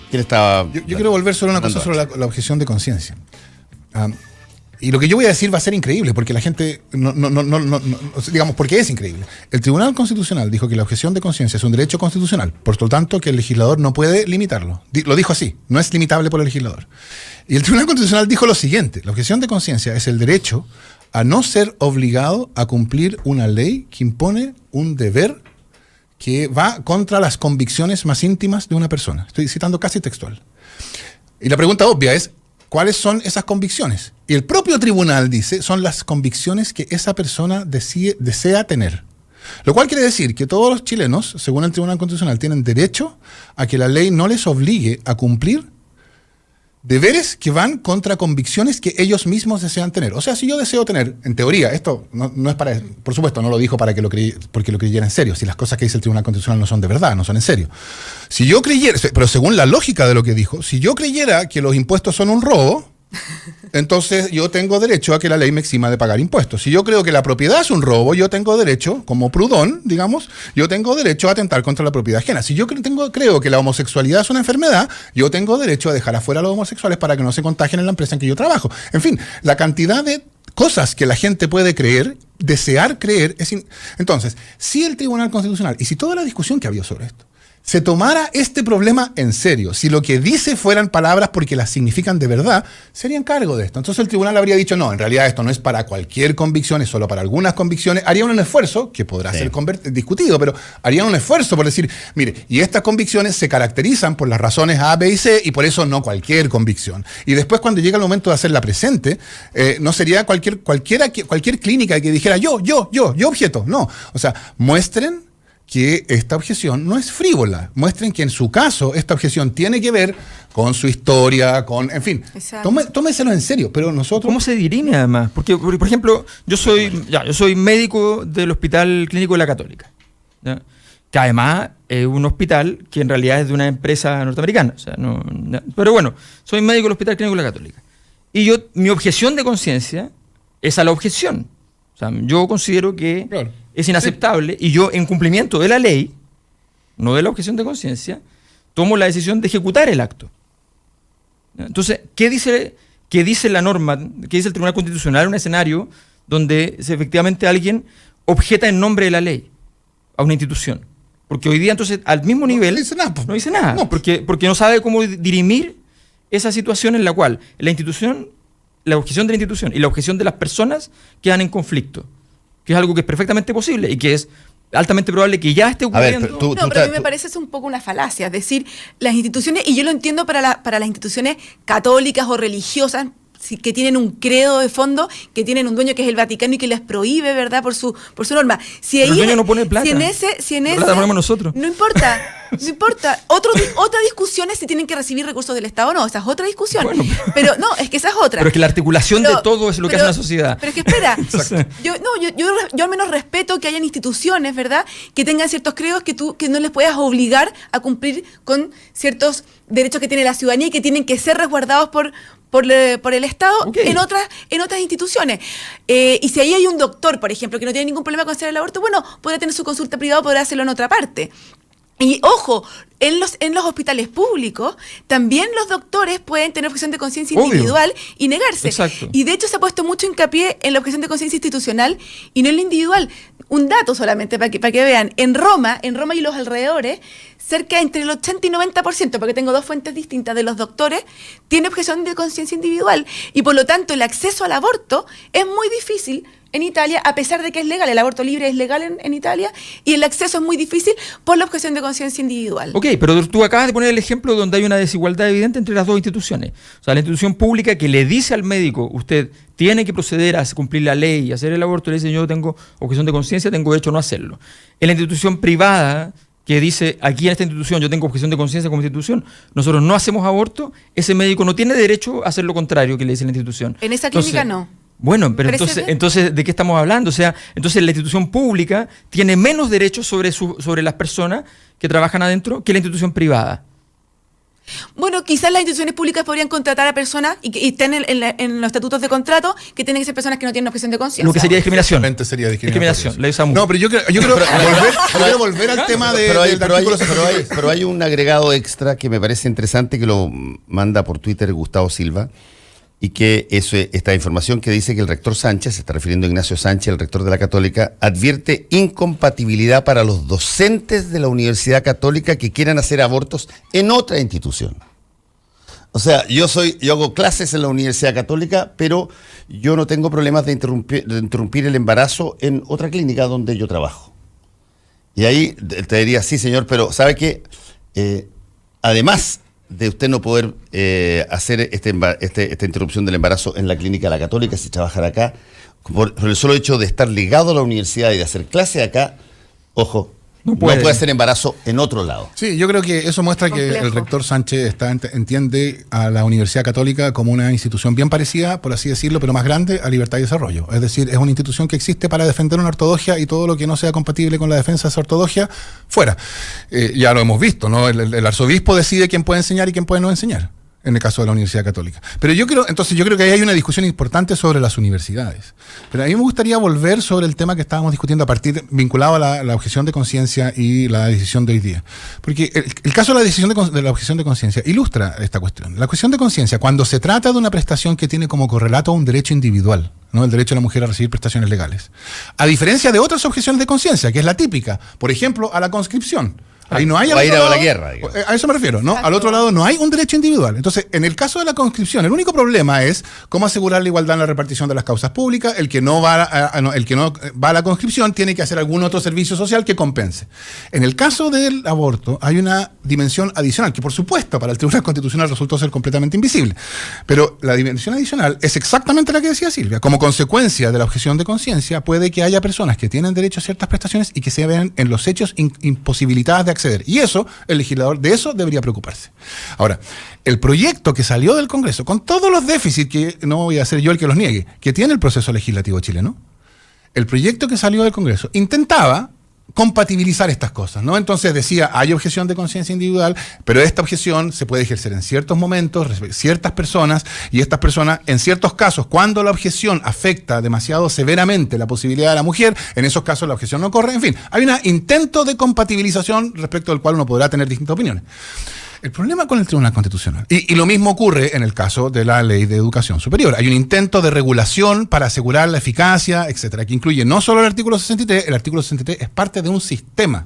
¿Quién estaba? Yo quiero volver sobre una cosa, sobre la objeción de conciencia. Y lo que yo voy a decir va a ser increíble, porque la gente digamos, porque es increíble. El Tribunal Constitucional dijo que la objeción de conciencia es un derecho constitucional, por lo tanto que el legislador no puede limitarlo. Lo dijo así, no es limitable por el legislador. Y el Tribunal Constitucional dijo lo siguiente: la objeción de conciencia es el derecho a no ser obligado a cumplir una ley que impone un deber que va contra las convicciones más íntimas de una persona. Estoy citando casi textual. Y la pregunta obvia es, ¿cuáles son esas convicciones? Y el propio tribunal dice, son las convicciones que esa persona desea tener. Lo cual quiere decir que todos los chilenos, según el Tribunal Constitucional, tienen derecho a que la ley no les obligue a cumplir deberes que van contra convicciones que ellos mismos desean tener. O sea, si yo deseo tener, en teoría, esto no es para, por supuesto, no lo dijo porque lo creyera en serio. Si las cosas que dice el Tribunal Constitucional no son de verdad, no son en serio. Si yo creyera, pero según la lógica de lo que dijo, si yo creyera que los impuestos son un robo, entonces yo tengo derecho a que la ley me exima de pagar impuestos. Si yo creo que la propiedad es un robo, yo tengo derecho, como Proudhon, digamos, yo tengo derecho a atentar contra la propiedad ajena. Si yo creo que la homosexualidad es una enfermedad, yo tengo derecho a dejar afuera a los homosexuales para que no se contagien en la empresa en que yo trabajo. En fin, la cantidad de cosas que la gente puede creer, desear creer. Entonces, si el Tribunal Constitucional, y si toda la discusión que había sobre esto, se tomara este problema en serio, si lo que dice fueran palabras porque las significan de verdad, serían cargo de esto. Entonces el tribunal habría dicho, no, en realidad esto no es para cualquier convicción, es solo para algunas convicciones. Harían un esfuerzo, que podrá ser discutido, pero harían un esfuerzo por decir, mire, y estas convicciones se caracterizan por las razones A, B y C, y por eso no cualquier convicción. Y después, cuando llega el momento de hacerla presente, no sería cualquier clínica que dijera, yo objeto. No, o sea, muestren que esta objeción no es frívola. Muestren que en su caso esta objeción tiene que ver con su historia, en fin. Tómeselo en serio, pero nosotros... ¿Cómo se dirime además? Porque, por ejemplo, yo soy médico del Hospital Clínico de la Católica, ¿ya? Que además es un hospital que en realidad es de una empresa norteamericana. O sea, pero bueno, soy médico del Hospital Clínico de la Católica. Y mi objeción de conciencia es a la objeción. O sea, yo considero que... Claro. Es inaceptable, y yo, en cumplimiento de la ley, no de la objeción de conciencia, tomo la decisión de ejecutar el acto. Entonces, ¿qué dice la norma, qué dice el Tribunal Constitucional en un escenario donde efectivamente alguien objeta en nombre de la ley a una institución? Porque hoy día, entonces, al mismo nivel, no dice nada, porque no sabe cómo dirimir esa situación en la cual la objeción de la institución y la objeción de las personas quedan en conflicto, que es algo que es perfectamente posible y que es altamente probable que ya esté ocurriendo. Pero a mí me parece eso un poco una falacia. Es decir, las instituciones, y yo lo entiendo para las instituciones católicas o religiosas, que tienen un credo de fondo, que tienen un dueño que es el Vaticano y que les prohíbe, ¿verdad?, por su norma. Si el dueño no pone plata. Si en ese la ponemos nosotros. No importa. Otra discusión es si tienen que recibir recursos del Estado o no. Esa es otra discusión. Bueno, pero no, es que esa es otra. Pero es que la articulación de todo es lo que hace una sociedad. Pero es que espera. yo al menos respeto que hayan instituciones, ¿verdad?, que tengan ciertos credos que no les puedas obligar a cumplir con ciertos derechos que tiene la ciudadanía y que tienen que ser resguardados por el Estado en otras instituciones. Y si ahí hay un doctor, por ejemplo, que no tiene ningún problema con hacer el aborto, bueno, podrá tener su consulta privada, podrá hacerlo en otra parte. Y ojo, en los hospitales públicos también los doctores pueden tener objeción de conciencia individual y negarse. Exacto. Y de hecho se ha puesto mucho hincapié en la objeción de conciencia institucional y no en la individual. Un dato solamente para que vean. En Roma y los alrededores, cerca entre el 80 y 90%, porque tengo dos fuentes distintas de los doctores, tiene objeción de conciencia individual. Y por lo tanto el acceso al aborto es muy difícil en Italia, a pesar de que es legal. El aborto libre es legal en Italia, y el acceso es muy difícil por la objeción de conciencia individual. Ok, pero tú acabas de poner el ejemplo donde hay una desigualdad evidente entre las dos instituciones. O sea, la institución pública que le dice al médico, usted tiene que proceder a cumplir la ley y hacer el aborto, le dice, yo tengo objeción de conciencia, tengo derecho a no hacerlo. En la institución privada, que dice, aquí en esta institución yo tengo objeción de conciencia como institución, nosotros no hacemos aborto, ese médico no tiene derecho a hacer lo contrario que le dice la institución. En esa clínica no. Bueno, pero entonces, ¿de qué estamos hablando? O sea, entonces la institución pública tiene menos derechos sobre las personas que trabajan adentro que la institución privada. Bueno, quizás las instituciones públicas podrían contratar a personas y estén en los estatutos de contrato que tienen que ser personas que no tienen objeción de conciencia. Lo que sería discriminación. Sería discriminación. Le usamos. No, pero yo quiero volver al tema del artículo 66. Pero hay un agregado extra que me parece interesante, que lo manda por Twitter Gustavo Silva. y que esta información que dice que el rector Sánchez, se está refiriendo a Ignacio Sánchez, el rector de la Católica, advierte incompatibilidad para los docentes de la Universidad Católica que quieran hacer abortos en otra institución. O sea, yo hago clases en la Universidad Católica, pero yo no tengo problemas de interrumpir el embarazo en otra clínica donde yo trabajo. Y ahí te diría, sí señor, pero ¿sabe qué? Además de usted no poder hacer esta interrupción del embarazo en la clínica de la Católica, si trabajar acá, por el solo hecho de estar ligado a la universidad y de hacer clase acá, ojo, no puede hacer embarazo en otro lado. Sí, yo creo que eso muestra que el rector Sánchez entiende a la Universidad Católica como una institución bien parecida, por así decirlo, pero más grande, a Libertad y Desarrollo. Es decir, es una institución que existe para defender una ortodoxia y todo lo que no sea compatible con la defensa de esa ortodoxia, fuera. Ya lo hemos visto, ¿no? El arzobispo decide quién puede enseñar y quién puede no enseñar, en el caso de la Universidad Católica. Pero yo creo que ahí hay una discusión importante sobre las universidades. Pero a mí me gustaría volver sobre el tema que estábamos discutiendo vinculado a la objeción de conciencia y la decisión de hoy día. Porque el caso de la decisión de la objeción de conciencia ilustra esta cuestión. La objeción de conciencia, cuando se trata de una prestación que tiene como correlato un derecho individual, ¿no? El derecho de la mujer a recibir prestaciones legales. A diferencia de otras objeciones de conciencia, que es la típica, por ejemplo, a la conscripción. Ahí no hay va a ir a la guerra. Digamos. A eso me refiero, ¿no? Exacto. Al otro lado no hay un derecho individual. Entonces, en el caso de la conscripción, el único problema es cómo asegurar la igualdad en la repartición de las causas públicas. El que no va a la conscripción tiene que hacer algún otro servicio social que compense. En el caso del aborto hay una dimensión adicional que, por supuesto, para el Tribunal Constitucional resultó ser completamente invisible. Pero la dimensión adicional es exactamente la que decía Silvia. Como consecuencia de la objeción de conciencia, puede que haya personas que tienen derecho a ciertas prestaciones y que se vean en los hechos imposibilitadas de acceder. Y eso, el legislador de eso debería preocuparse. Ahora, el proyecto que salió del Congreso, con todos los déficits, que no voy a ser yo el que los niegue, que tiene el proceso legislativo chileno, el proyecto que salió del Congreso intentaba compatibilizar estas cosas, ¿no? Entonces decía, hay objeción de conciencia individual, pero esta objeción se puede ejercer en ciertos momentos, ciertas personas, y estas personas, en ciertos casos, cuando la objeción afecta demasiado severamente la posibilidad de la mujer, en esos casos la objeción no corre. En fin, hay un intento de compatibilización respecto al cual uno podrá tener distintas opiniones. El problema con el Tribunal Constitucional, y lo mismo ocurre en el caso de la Ley de Educación Superior, hay un intento de regulación para asegurar la eficacia, etcétera, que incluye no solo el artículo 63, el artículo 63 es parte de un sistema,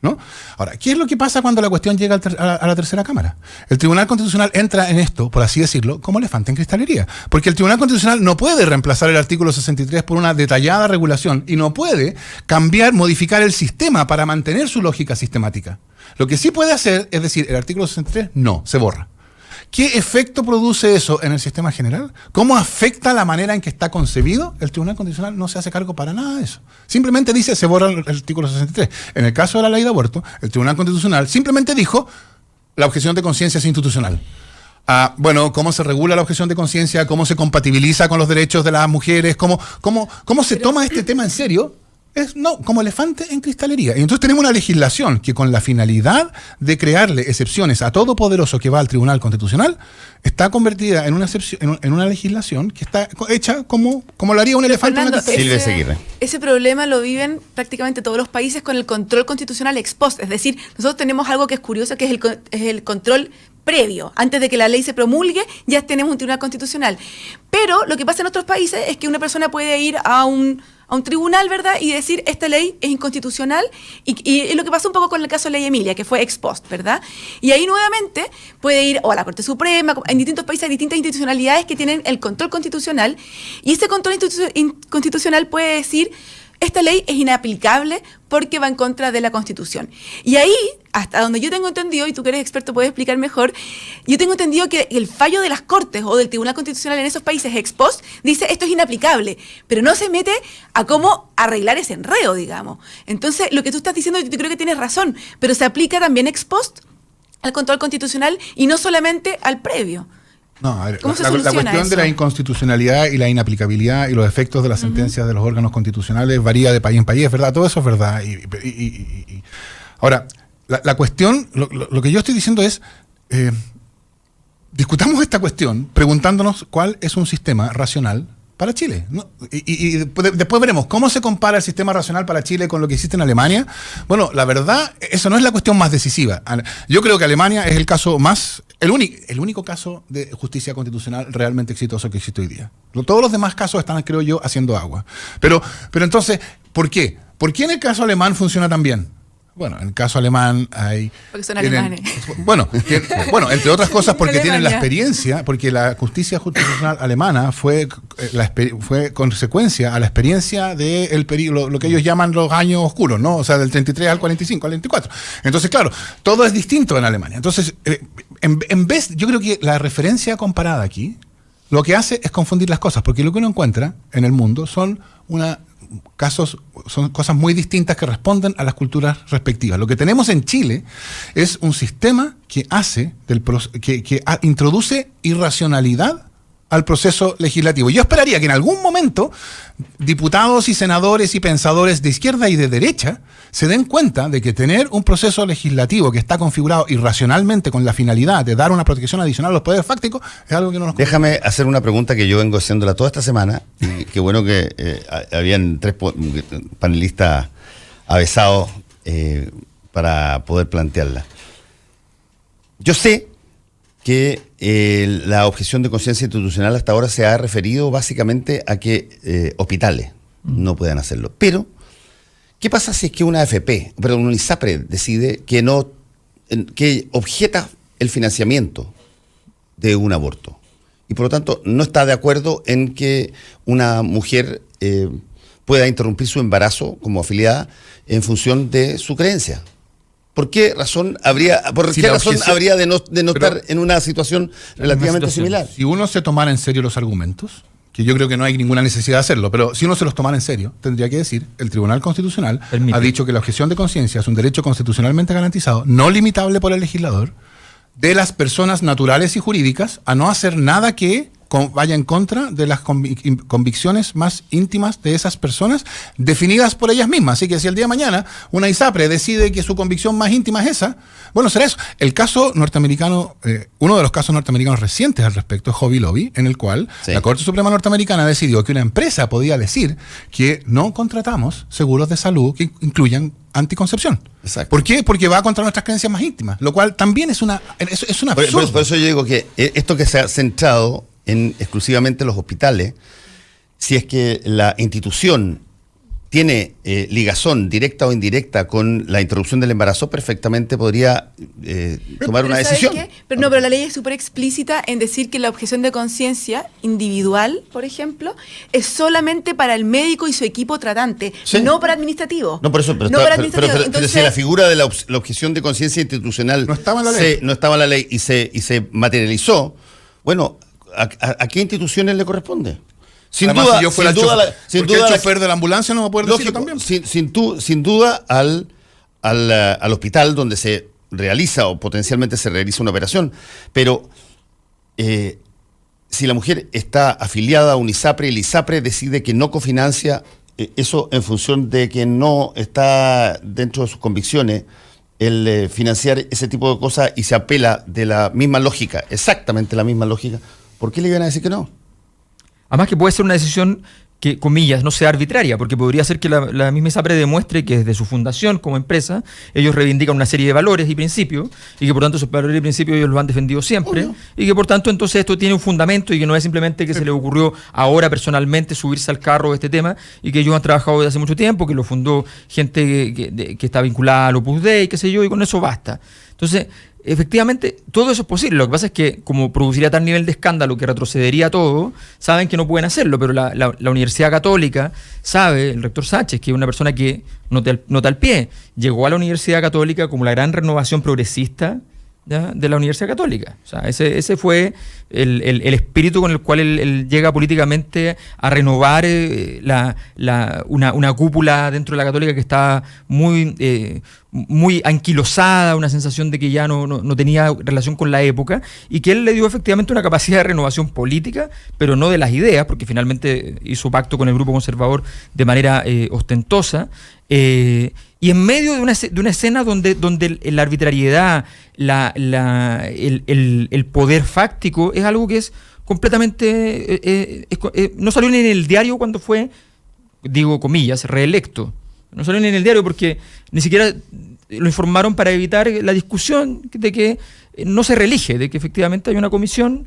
¿no? Ahora, ¿qué es lo que pasa cuando la cuestión llega a la tercera cámara? El Tribunal Constitucional entra en esto, por así decirlo, como elefante en cristalería, porque el Tribunal Constitucional no puede reemplazar el artículo 63 por una detallada regulación y no puede modificar el sistema para mantener su lógica sistemática. Lo que sí puede hacer es decir, el artículo 63 no, se borra. ¿Qué efecto produce eso en el sistema general? ¿Cómo afecta la manera en que está concebido? El Tribunal Constitucional no se hace cargo para nada de eso. Simplemente dice, se borra el artículo 63. En el caso de la ley de aborto, el Tribunal Constitucional simplemente dijo, la objeción de conciencia es institucional. Bueno, ¿cómo se regula la objeción de conciencia? ¿Cómo se compatibiliza con los derechos de las mujeres? ¿Cómo se toma este tema en serio? Como elefante en cristalería. Y entonces tenemos una legislación que, con la finalidad de crearle excepciones a todo poderoso que va al Tribunal Constitucional, está convertida en una legislación que está hecha como lo haría un elefante en una cristalería. Ese problema lo viven prácticamente todos los países con el control constitucional ex post. Es decir, nosotros tenemos algo que es curioso, que es el control previo. Antes de que la ley se promulgue, ya tenemos un tribunal constitucional. Pero lo que pasa en otros países es que una persona puede ir a un tribunal, ¿verdad?, y decir, esta ley es inconstitucional, y lo que pasó un poco con el caso de Ley Emilia, que fue ex post, ¿verdad? Y ahí nuevamente puede ir o a la Corte Suprema. En distintos países hay distintas institucionalidades que tienen el control constitucional, y ese control constitucional puede decir, esta ley es inaplicable porque va en contra de la Constitución. Y ahí, hasta donde yo tengo entendido, y tú que eres experto puedes explicar mejor, yo tengo entendido que el fallo de las Cortes o del Tribunal Constitucional en esos países ex post dice esto es inaplicable, pero no se mete a cómo arreglar ese enredo, digamos. Entonces, lo que tú estás diciendo, yo creo que tienes razón, pero se aplica también ex post al control constitucional y no solamente al previo. No, a ver, ¿Cómo se la cuestión eso? de la inconstitucionalidad y la inaplicabilidad y los efectos de las sentencias de los órganos constitucionales varía de país en país, es verdad, todo eso es verdad. Ahora, la cuestión, lo que yo estoy diciendo es, discutamos esta cuestión preguntándonos cuál es un sistema racional para Chile, ¿no? Y después veremos cómo se compara el sistema racional para Chile con lo que existe en Alemania. Bueno, la verdad, eso no es la cuestión más decisiva. Yo creo que Alemania es el único caso de justicia constitucional realmente exitoso que existe hoy día. Todos los demás casos están, creo yo, haciendo agua. Pero entonces, ¿por qué? ¿Por qué en el caso alemán funciona tan bien? Bueno, en el caso alemán hay... Porque son alemanes. Bueno, entre otras cosas porque tienen la experiencia, porque la justicia constitucional alemana fue consecuencia a la experiencia de lo que ellos llaman los años oscuros, ¿no? O sea, del 33 al 45, al 24. Entonces, claro, todo es distinto en Alemania. Entonces, yo creo que la referencia comparada aquí, lo que hace es confundir las cosas, porque lo que uno encuentra en el mundo son cosas muy distintas que responden a las culturas respectivas. Lo que tenemos en Chile es un sistema que introduce irracionalidad al proceso legislativo. Yo esperaría que en algún momento diputados y senadores y pensadores de izquierda y de derecha se den cuenta de que tener un proceso legislativo que está configurado irracionalmente con la finalidad de dar una protección adicional a los poderes fácticos es algo que no nos... Déjame hacer una pregunta que yo vengo haciéndola toda esta semana, y qué bueno que habían 3 panelistas avesados para poder plantearla. Yo sé que la objeción de conciencia institucional hasta ahora se ha referido básicamente a que hospitales no puedan hacerlo. Pero, ¿qué pasa si es que una ISAPRE decide que objeta el financiamiento de un aborto? Y por lo tanto no está de acuerdo en que una mujer pueda interrumpir su embarazo como afiliada en función de su creencia. ¿Por qué razón habría de no estar en una situación relativamente similar? Si uno se tomara en serio los argumentos, que yo creo que no hay ninguna necesidad de hacerlo, pero si uno se los tomara en serio, tendría que decir, el Tribunal Constitucional ha dicho que la objeción de conciencia es un derecho constitucionalmente garantizado, no limitable por el legislador, de las personas naturales y jurídicas a no hacer nada que vaya en contra de las convicciones más íntimas de esas personas definidas por ellas mismas. Así que si el día de mañana una ISAPRE decide que su convicción más íntima es esa, bueno, será eso. El caso norteamericano, uno de los casos norteamericanos recientes al respecto es Hobby Lobby, en el cual la Corte Suprema norteamericana decidió que una empresa podía decir que no contratamos seguros de salud que incluyan anticoncepción. Exacto. ¿Por qué? Porque va contra nuestras creencias más íntimas, lo cual también es un absurdo. Por eso yo digo que esto que se ha centrado en exclusivamente los hospitales, si es que la institución tiene ligazón directa o indirecta con la interrupción del embarazo, perfectamente podría tomar una decisión. Pero la ley es súper explícita en decir que la objeción de conciencia individual, por ejemplo, es solamente para el médico y su equipo tratante, no para administrativo. No, por eso, pero si la figura de la objeción de conciencia institucional no estaba en la ley y se materializó, bueno, ¿a qué instituciones le corresponde? Sin además, duda, si yo fuera el chofer de la ambulancia no me puedo decirlo también. Sin duda al hospital donde se realiza o potencialmente se realiza una operación. Pero si la mujer está afiliada a un ISAPRE y el ISAPRE decide que no cofinancia eso en función de que no está dentro de sus convicciones el financiar ese tipo de cosas y se apela de la misma lógica, exactamente la misma lógica, ¿por qué le iban a decir que no? Además que puede ser una decisión que, comillas, no sea arbitraria, porque podría ser que la misma ISAPRE demuestre que desde su fundación como empresa ellos reivindican una serie de valores y principios y que por tanto esos valores y principios ellos los han defendido siempre y que por tanto entonces esto tiene un fundamento y que no es simplemente que se le ocurrió ahora personalmente subirse al carro de este tema y que ellos han trabajado desde hace mucho tiempo, que lo fundó gente que está vinculada al Opus Dei, qué sé yo, y con eso basta. Entonces, efectivamente, todo eso es posible. Lo que pasa es que, como produciría tal nivel de escándalo que retrocedería todo, saben que no pueden hacerlo, pero la Universidad Católica sabe, el rector Sánchez, que es una persona que, nota al pie, llegó a la Universidad Católica como la gran renovación progresista de la Universidad Católica. O sea, ese fue el espíritu con el cual él llega políticamente a renovar una cúpula dentro de la Católica que estaba muy anquilosada, una sensación de que ya no tenía relación con la época, y que él le dio efectivamente una capacidad de renovación política, pero no de las ideas, porque finalmente hizo pacto con el grupo conservador de manera ostentosa, y en medio de una escena donde la arbitrariedad, el poder fáctico es algo que es completamente... no salió ni en el diario cuando fue, digo comillas, reelecto. No salió ni en el diario porque ni siquiera lo informaron para evitar la discusión de que no se reelige, de que efectivamente hay una comisión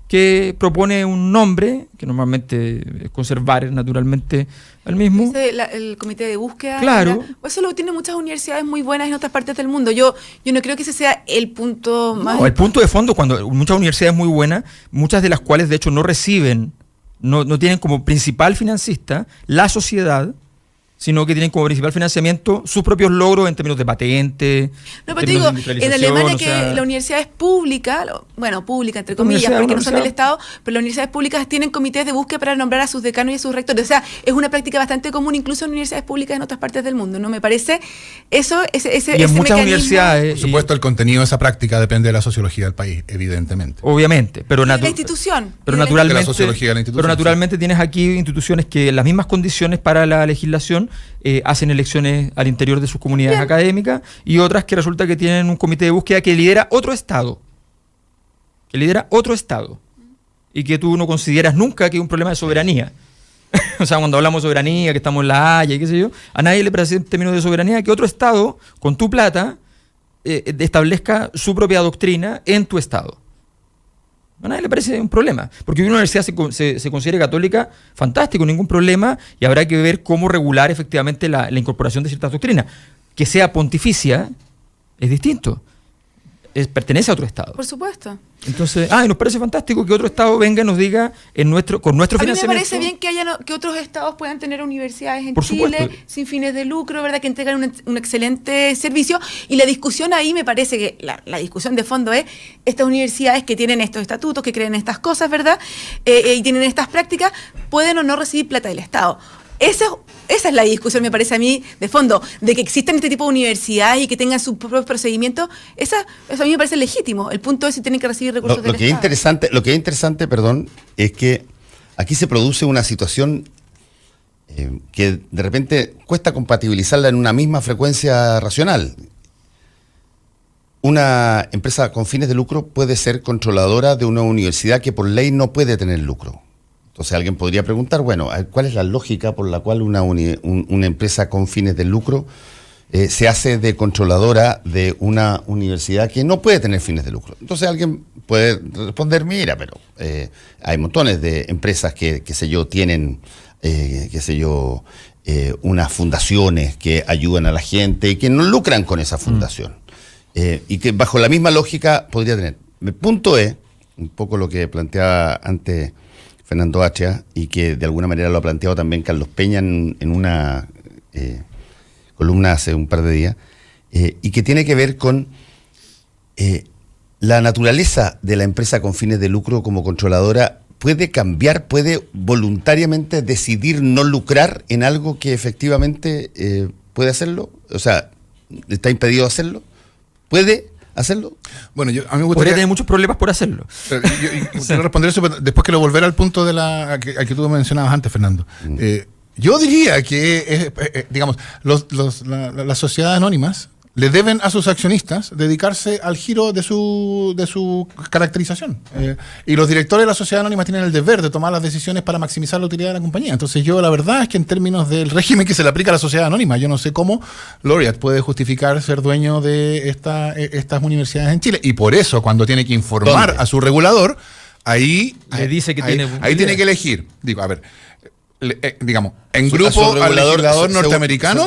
que propone un nombre, que normalmente es conservar naturalmente al mismo. El comité de búsqueda. Claro. Eso lo tienen muchas universidades muy buenas en otras partes del mundo. Yo no creo que ese sea el punto más... No, el punto de fondo, cuando muchas universidades muy buenas, muchas de las cuales de hecho no reciben, no tienen como principal financista la sociedad, sino que tienen como principal financiamiento sus propios logros en términos de patente. No, pero te digo, en Alemania que la universidad es pública, pública entre comillas, porque no son del Estado, pero las universidades públicas tienen comités de búsqueda para nombrar a sus decanos y a sus rectores. O sea, es una práctica bastante común incluso en universidades públicas en otras partes del mundo. ¿No me parece? Ese y en muchas universidades... Por supuesto, el contenido de esa práctica depende de la sociología del país, evidentemente. Obviamente, pero la institución. Pero naturalmente tienes aquí instituciones que en las mismas condiciones para la legislación hacen elecciones al interior de sus comunidades académicas, y otras que resulta que tienen un comité de búsqueda que lidera otro Estado. Y que tú no consideras nunca que es un problema de soberanía. O sea, cuando hablamos de soberanía, que estamos en la Haya y qué sé yo, a nadie le parece en términos de soberanía que otro Estado, con tu plata, establezca su propia doctrina en tu Estado. A nadie le parece un problema, porque una universidad se considere católica, fantástico, ningún problema, y habrá que ver cómo regular efectivamente la incorporación de ciertas doctrinas. Que sea pontificia es distinto, pertenece a otro Estado. Por supuesto. Entonces, y nos parece fantástico que otro Estado venga y nos diga con nuestro financiamiento. A mí me parece bien que que otros Estados puedan tener universidades en Chile sin fines de lucro, ¿verdad? Que entregan un excelente servicio. Y la discusión ahí me parece que la discusión de fondo es estas universidades que tienen estos estatutos, que creen estas cosas, ¿verdad? Y tienen estas prácticas, ¿pueden o no recibir plata del Estado? Esa es la discusión, me parece a mí, de fondo, de que existan este tipo de universidades y que tengan sus propios procedimientos. Eso a mí me parece legítimo. El punto es si tienen que recibir recursos del Estado. Lo que es interesante, es que aquí se produce una situación que de repente cuesta compatibilizarla en una misma frecuencia racional. Una empresa con fines de lucro puede ser controladora de una universidad que por ley no puede tener lucro. Entonces alguien podría preguntar, bueno, ¿cuál es la lógica por la cual una empresa con fines de lucro se hace de controladora de una universidad que no puede tener fines de lucro? Entonces alguien puede responder, mira, pero hay montones de empresas que tienen, unas fundaciones que ayudan a la gente y que no lucran con esa fundación. Y que bajo la misma lógica podría tener. El punto es, un poco lo que planteaba antes Fernando Atria, y que de alguna manera lo ha planteado también Carlos Peña en una columna hace un par de días, y que tiene que ver con la naturaleza de la empresa con fines de lucro como controladora. Puede cambiar, puede voluntariamente decidir no lucrar en algo que efectivamente puede hacerlo, o sea, está impedido hacerlo, puede hacerlo. Bueno, a mí me gustaría... Podría tener muchos problemas por hacerlo. Quiero responder eso, pero después quiero volver al punto al que tú mencionabas antes, Fernando. Yo diría que, digamos, las sociedades anónimas le deben a sus accionistas dedicarse al giro de su caracterización. Y los directores de la sociedad anónima tienen el deber de tomar las decisiones para maximizar la utilidad de la compañía. Entonces la verdad es que en términos del régimen que se le aplica a la sociedad anónima, yo no sé cómo Laureate puede justificar ser dueño de estas universidades en Chile. Y por eso, cuando tiene que informar a su regulador, ahí tiene que elegir. Digo, a ver... digamos, en grupo al regulador norteamericano.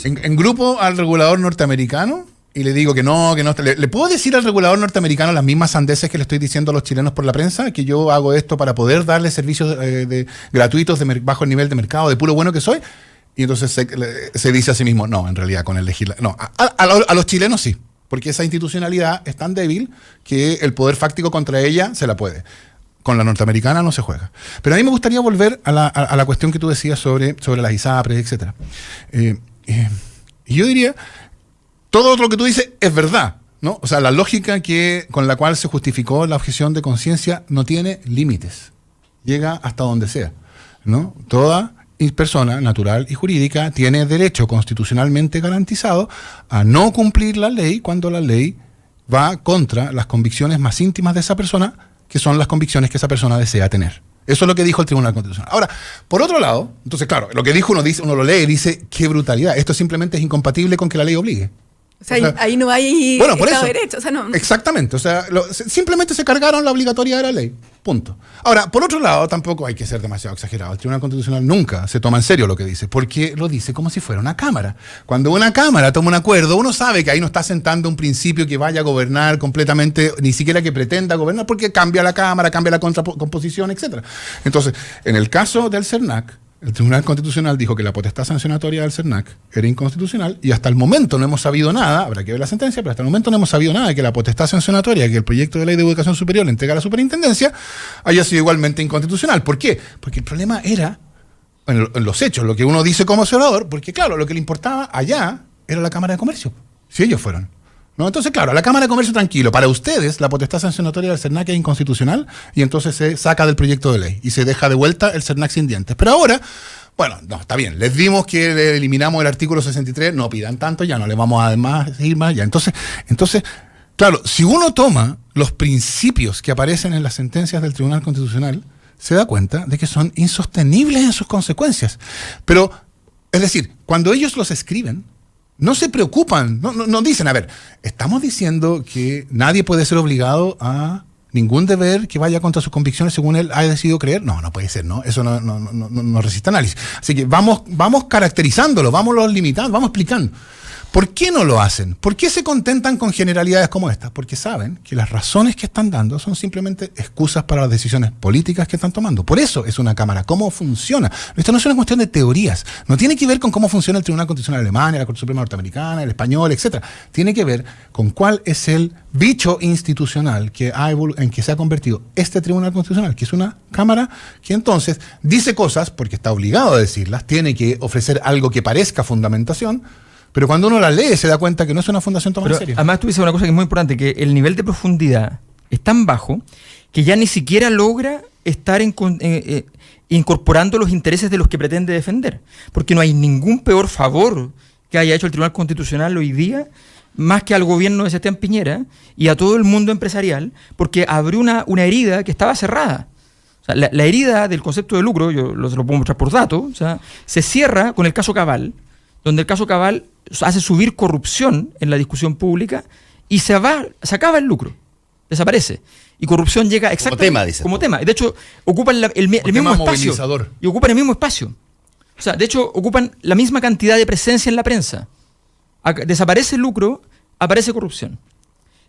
En grupo al regulador norteamericano, y le digo que no. ¿Le puedo decir al regulador norteamericano las mismas sandeces que le estoy diciendo a los chilenos por la prensa? Que yo hago esto para poder darle servicios gratuitos de bajo el nivel de mercado, de puro bueno que soy. Y entonces se dice a sí mismo, no, en realidad con el legislador. No, a los chilenos sí, porque esa institucionalidad es tan débil que el poder fáctico contra ella se la puede. Con la norteamericana no se juega. Pero a mí me gustaría volver a la cuestión que tú decías sobre las ISAPRES, etcétera. Y yo diría, todo lo que tú dices es verdad, ¿no? O sea, la lógica con la cual se justificó la objeción de conciencia no tiene límites. Llega hasta donde sea, ¿no? Toda persona natural y jurídica tiene derecho constitucionalmente garantizado a no cumplir la ley cuando la ley va contra las convicciones más íntimas de esa persona, que son las convicciones que esa persona desea tener. Eso es lo que dijo el Tribunal Constitucional. Ahora, por otro lado, entonces claro, lo que dijo uno lo lee y dice, qué brutalidad, esto simplemente es incompatible con que la ley obligue. O sea, ahí no hay Estado de Derecho. O sea, no. Exactamente, o sea, simplemente se cargaron la obligatoriedad de la ley, punto. Ahora, por otro lado, tampoco hay que ser demasiado exagerado. El Tribunal Constitucional nunca se toma en serio lo que dice, porque lo dice como si fuera una cámara. Cuando una cámara toma un acuerdo, uno sabe que ahí no está sentando un principio que vaya a gobernar completamente, ni siquiera que pretenda gobernar, porque cambia la cámara, cambia la composición, etc. Entonces, en el caso del CERNAC, el Tribunal Constitucional dijo que la potestad sancionatoria del CERNAC era inconstitucional y hasta el momento no hemos sabido nada, habrá que ver la sentencia, pero hasta el momento no hemos sabido nada de que la potestad sancionatoria que el proyecto de ley de educación superior le entrega a la superintendencia haya sido igualmente inconstitucional. ¿Por qué? Porque el problema era, en los hechos, lo que uno dice como observador, porque claro, lo que le importaba allá era la Cámara de Comercio, si ellos fueron. ¿No? Entonces, claro, la Cámara de Comercio tranquilo. Para ustedes, la potestad sancionatoria del CERNAC es inconstitucional y entonces se saca del proyecto de ley y se deja de vuelta el CERNAC sin dientes. Pero ahora, bueno, no, está bien. Les dimos que le eliminamos el artículo 63, no pidan tanto, ya no le vamos a seguir más. Ya. Entonces, claro, si uno toma los principios que aparecen en las sentencias del Tribunal Constitucional, se da cuenta de que son insostenibles en sus consecuencias. Pero, es decir, cuando ellos los escriben, no se preocupan, no dicen, a ver, estamos diciendo que nadie puede ser obligado a ningún deber que vaya contra sus convicciones según él haya decidido creer. No puede ser, ¿no? Eso no resiste análisis. Así que vamos caracterizándolo, vamos limitando, vamos explicando. ¿Por qué no lo hacen? ¿Por qué se contentan con generalidades como estas? Porque saben que las razones que están dando son simplemente excusas para las decisiones políticas que están tomando. Por eso es una Cámara. ¿Cómo funciona? Esto no es una cuestión de teorías. No tiene que ver con cómo funciona el Tribunal Constitucional alemán, la Corte Suprema norteamericana, el español, etc. Tiene que ver con cuál es el bicho institucional en que se ha convertido este Tribunal Constitucional, que es una Cámara que entonces dice cosas porque está obligado a decirlas, tiene que ofrecer algo que parezca fundamentación. Pero cuando uno la lee se da cuenta que no es una fundación tomada en serio. Además tú dices una cosa que es muy importante, que el nivel de profundidad es tan bajo que ya ni siquiera logra estar incorporando los intereses de los que pretende defender. Porque no hay ningún peor favor que haya hecho el Tribunal Constitucional hoy día, más que al gobierno de Sebastián Piñera y a todo el mundo empresarial, porque abrió una herida que estaba cerrada. O sea, la herida del concepto de lucro, yo se lo puedo mostrar por datos, o sea, se cierra con el caso Cabal, donde el caso Cabal hace subir corrupción en la discusión pública y se acaba el lucro, desaparece. Y corrupción llega exactamente como tema. De hecho, ocupan el mismo espacio. Y ocupan el mismo espacio. O sea, de hecho, ocupan la misma cantidad de presencia en la prensa. Desaparece el lucro, aparece corrupción.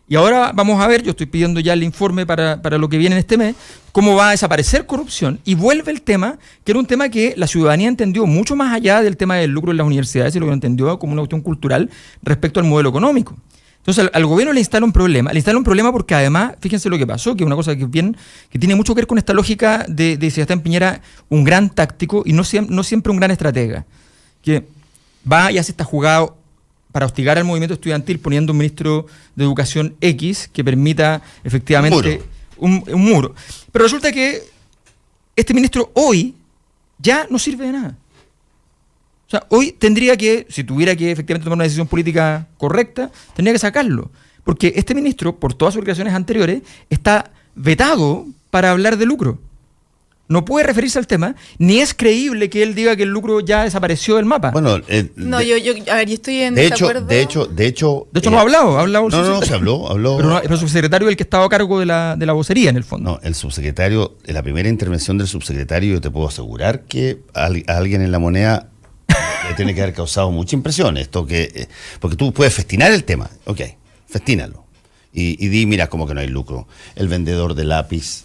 Y ahora vamos a ver, yo estoy pidiendo ya el informe para lo que viene en este mes, cómo va a desaparecer corrupción y vuelve el tema, que era un tema que la ciudadanía entendió mucho más allá del tema del lucro en las universidades y lo que entendió como una cuestión cultural respecto al modelo económico. Entonces al gobierno le instala un problema porque además, fíjense lo que pasó, que es una cosa que tiene mucho que ver con esta lógica de Sebastián Piñera, un gran táctico y no siempre un gran estratega, que va y hace esta jugada para hostigar al movimiento estudiantil poniendo un ministro de Educación X que permita efectivamente un muro. Pero resulta que este ministro hoy ya no sirve de nada. O sea, hoy tendría que, si tuviera que efectivamente tomar una decisión política correcta, tendría que sacarlo. Porque este ministro, por todas sus declaraciones anteriores, está vetado para hablar de lucro. No puede referirse al tema, ni es creíble que él diga que el lucro ya desapareció del mapa. Bueno, yo estoy en desacuerdo. De hecho, no ha hablado. No, se habló. Pero el subsecretario es el que estaba a cargo de la vocería, en el fondo. No, el subsecretario, en la primera intervención del subsecretario, yo te puedo asegurar que a alguien en La Moneda le tiene que haber causado mucha impresión esto, porque tú puedes festinar el tema, festínalo. Y di, mira, como que no hay lucro. El vendedor de lápiz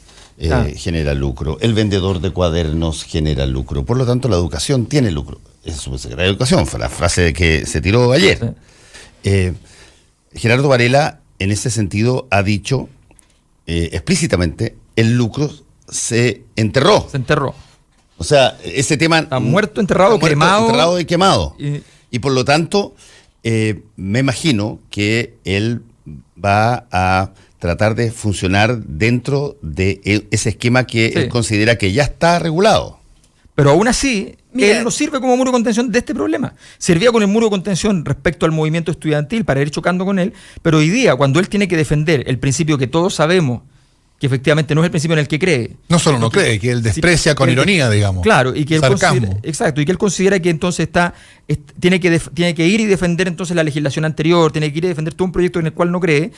genera lucro, el vendedor de cuadernos genera lucro, por lo tanto la educación tiene lucro. Es el subsecretario de Educación, fue la frase que se tiró ayer. Gerardo Varela en ese sentido ha dicho explícitamente, el lucro se enterró. O sea, ese tema está muerto, enterrado, quemado. Y por lo tanto me imagino que él va a tratar de funcionar dentro de ese esquema que él considera que ya está regulado. Pero aún así, él no sirve como muro de contención de este problema. Servía con el muro de contención respecto al movimiento estudiantil para ir chocando con él, pero hoy día, cuando él tiene que defender el principio que todos sabemos que efectivamente no es el principio en el que cree. No solo no cree, que él desprecia con ironía, digamos. Claro, y que él sarcasmo. Exacto, y que él considera que entonces tiene que ir y defender entonces la legislación anterior, tiene que ir y defender todo un proyecto en el cual no cree,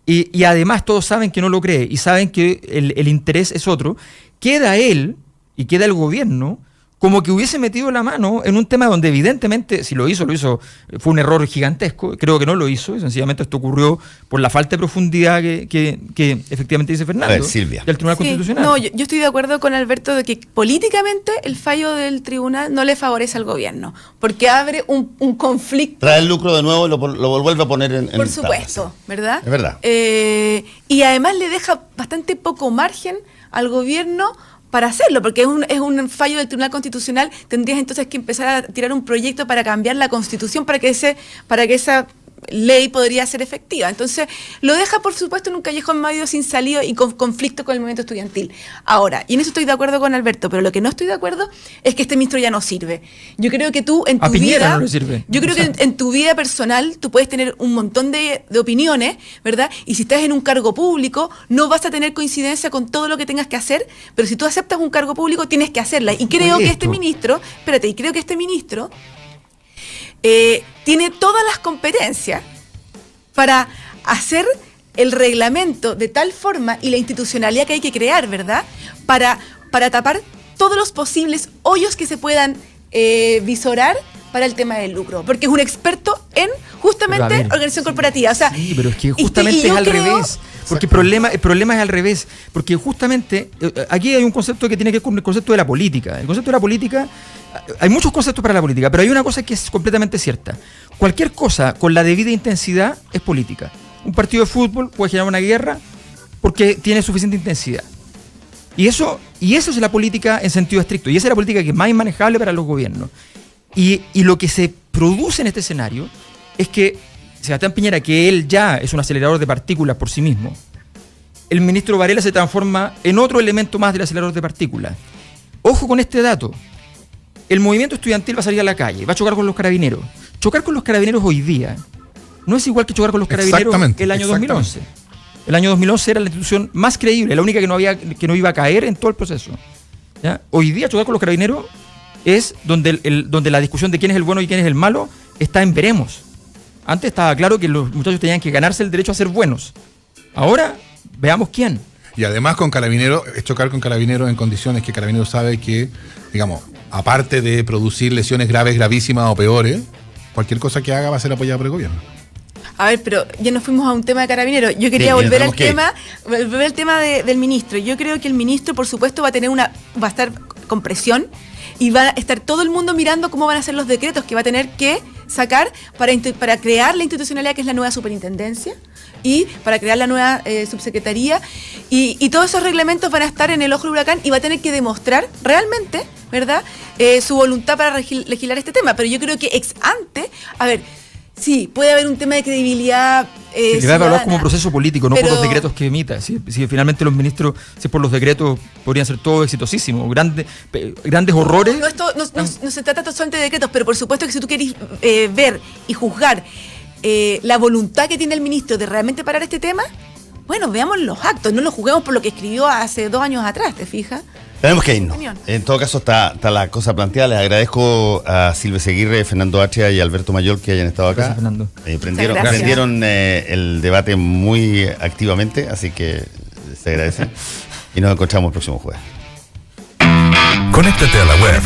y además todos saben que no lo cree, y saben que el interés es otro. Queda él y queda el gobierno como que hubiese metido la mano en un tema donde evidentemente, si lo hizo, fue un error gigantesco. Creo que no lo hizo, y sencillamente esto ocurrió por la falta de profundidad que efectivamente dice Fernando. A ver, Silvia. Del Tribunal Constitucional. No, yo estoy de acuerdo con Alberto de que políticamente el fallo del tribunal no le favorece al gobierno, porque abre un conflicto. Trae el lucro de nuevo y lo vuelve a poner en Por supuesto, ¿verdad? Es verdad. Y además le deja bastante poco margen al gobierno para hacerlo, porque es un fallo del Tribunal Constitucional. Tendrías entonces que empezar a tirar un proyecto para cambiar la Constitución para que esa ley podría ser efectiva. Entonces, lo deja, por supuesto, en un callejón medio sin salida y con conflicto con el movimiento estudiantil. Ahora, y en eso estoy de acuerdo con Alberto, pero lo que no estoy de acuerdo es que este ministro ya no sirve. Yo creo que tú en tu vida... no le sirve. Yo creo que en tu vida personal tú puedes tener un montón de opiniones, ¿verdad? Y si estás en un cargo público, no vas a tener coincidencia con todo lo que tengas que hacer, pero si tú aceptas un cargo público, tienes que hacerla. Y creo que este ministro, tiene todas las competencias para hacer el reglamento de tal forma y la institucionalidad que hay que crear, ¿verdad? Para tapar todos los posibles hoyos que se puedan visorar para el tema del lucro, porque es un experto en justamente organización corporativa. O sea, sí, pero es que justamente es al revés. Porque el problema es al revés. Porque justamente aquí hay un concepto que tiene que ver con el concepto de la política. El concepto de la política, hay muchos conceptos para la política, pero hay una cosa que es completamente cierta. Cualquier cosa con la debida intensidad es política. Un partido de fútbol puede generar una guerra porque tiene suficiente intensidad. Y eso es la política en sentido estricto. Y esa es la política que es más inmanejable para los gobiernos. Y lo que se produce en este escenario es que Sebastián Piñera, que él ya es un acelerador de partículas por sí mismo, el ministro Varela se transforma en otro elemento más del acelerador de partículas. Ojo con este dato. El movimiento estudiantil va a salir a la calle, va a chocar con los carabineros. Chocar con los carabineros hoy día no es igual que chocar con los carabineros el año 2011. El año 2011 era la institución más creíble, la única que no iba a caer en todo el proceso. ¿Ya? Hoy día chocar con los carabineros es donde la discusión de quién es el bueno y quién es el malo está en veremos. Antes estaba claro que los muchachos tenían que ganarse el derecho a ser buenos. Ahora, veamos quién. Y además con Carabineros, es chocar con Carabineros en condiciones que Carabineros sabe que, digamos, aparte de producir lesiones graves, gravísimas o peores, cualquier cosa que haga va a ser apoyada por el gobierno. A ver, pero ya nos fuimos a un tema de Carabineros. Yo quería volver al tema del ministro. Yo creo que el ministro, por supuesto, va a estar con presión y va a estar todo el mundo mirando cómo van a ser los decretos que va a tener que sacar para crear la institucionalidad que es la nueva superintendencia y para crear la nueva subsecretaría y todos esos reglamentos van a estar en el ojo del huracán y va a tener que demostrar realmente, ¿verdad?, su voluntad para legislar este tema. Pero yo creo que ex ante, a ver, sí, puede haber un tema de credibilidad. Se le va a evaluar como proceso político, no por los decretos que emita. Si finalmente los ministros, si por los decretos, podrían ser todos exitosísimos. Grandes horrores. No se trata solamente de decretos, pero por supuesto que si tú querés ver y juzgar la voluntad que tiene el ministro de realmente parar este tema, bueno, veamos los actos, no lo juzguemos por lo que escribió hace 2 años atrás, ¿te fijas? Tenemos que irnos. En todo caso está la cosa planteada. Les agradezco a Silvia Seguirre, Fernando Atria y Alberto Mayol que hayan estado acá. Gracias, Fernando. Prendieron el debate muy activamente, así que se agradece. Y nos encontramos el próximo jueves. Conéctate a la web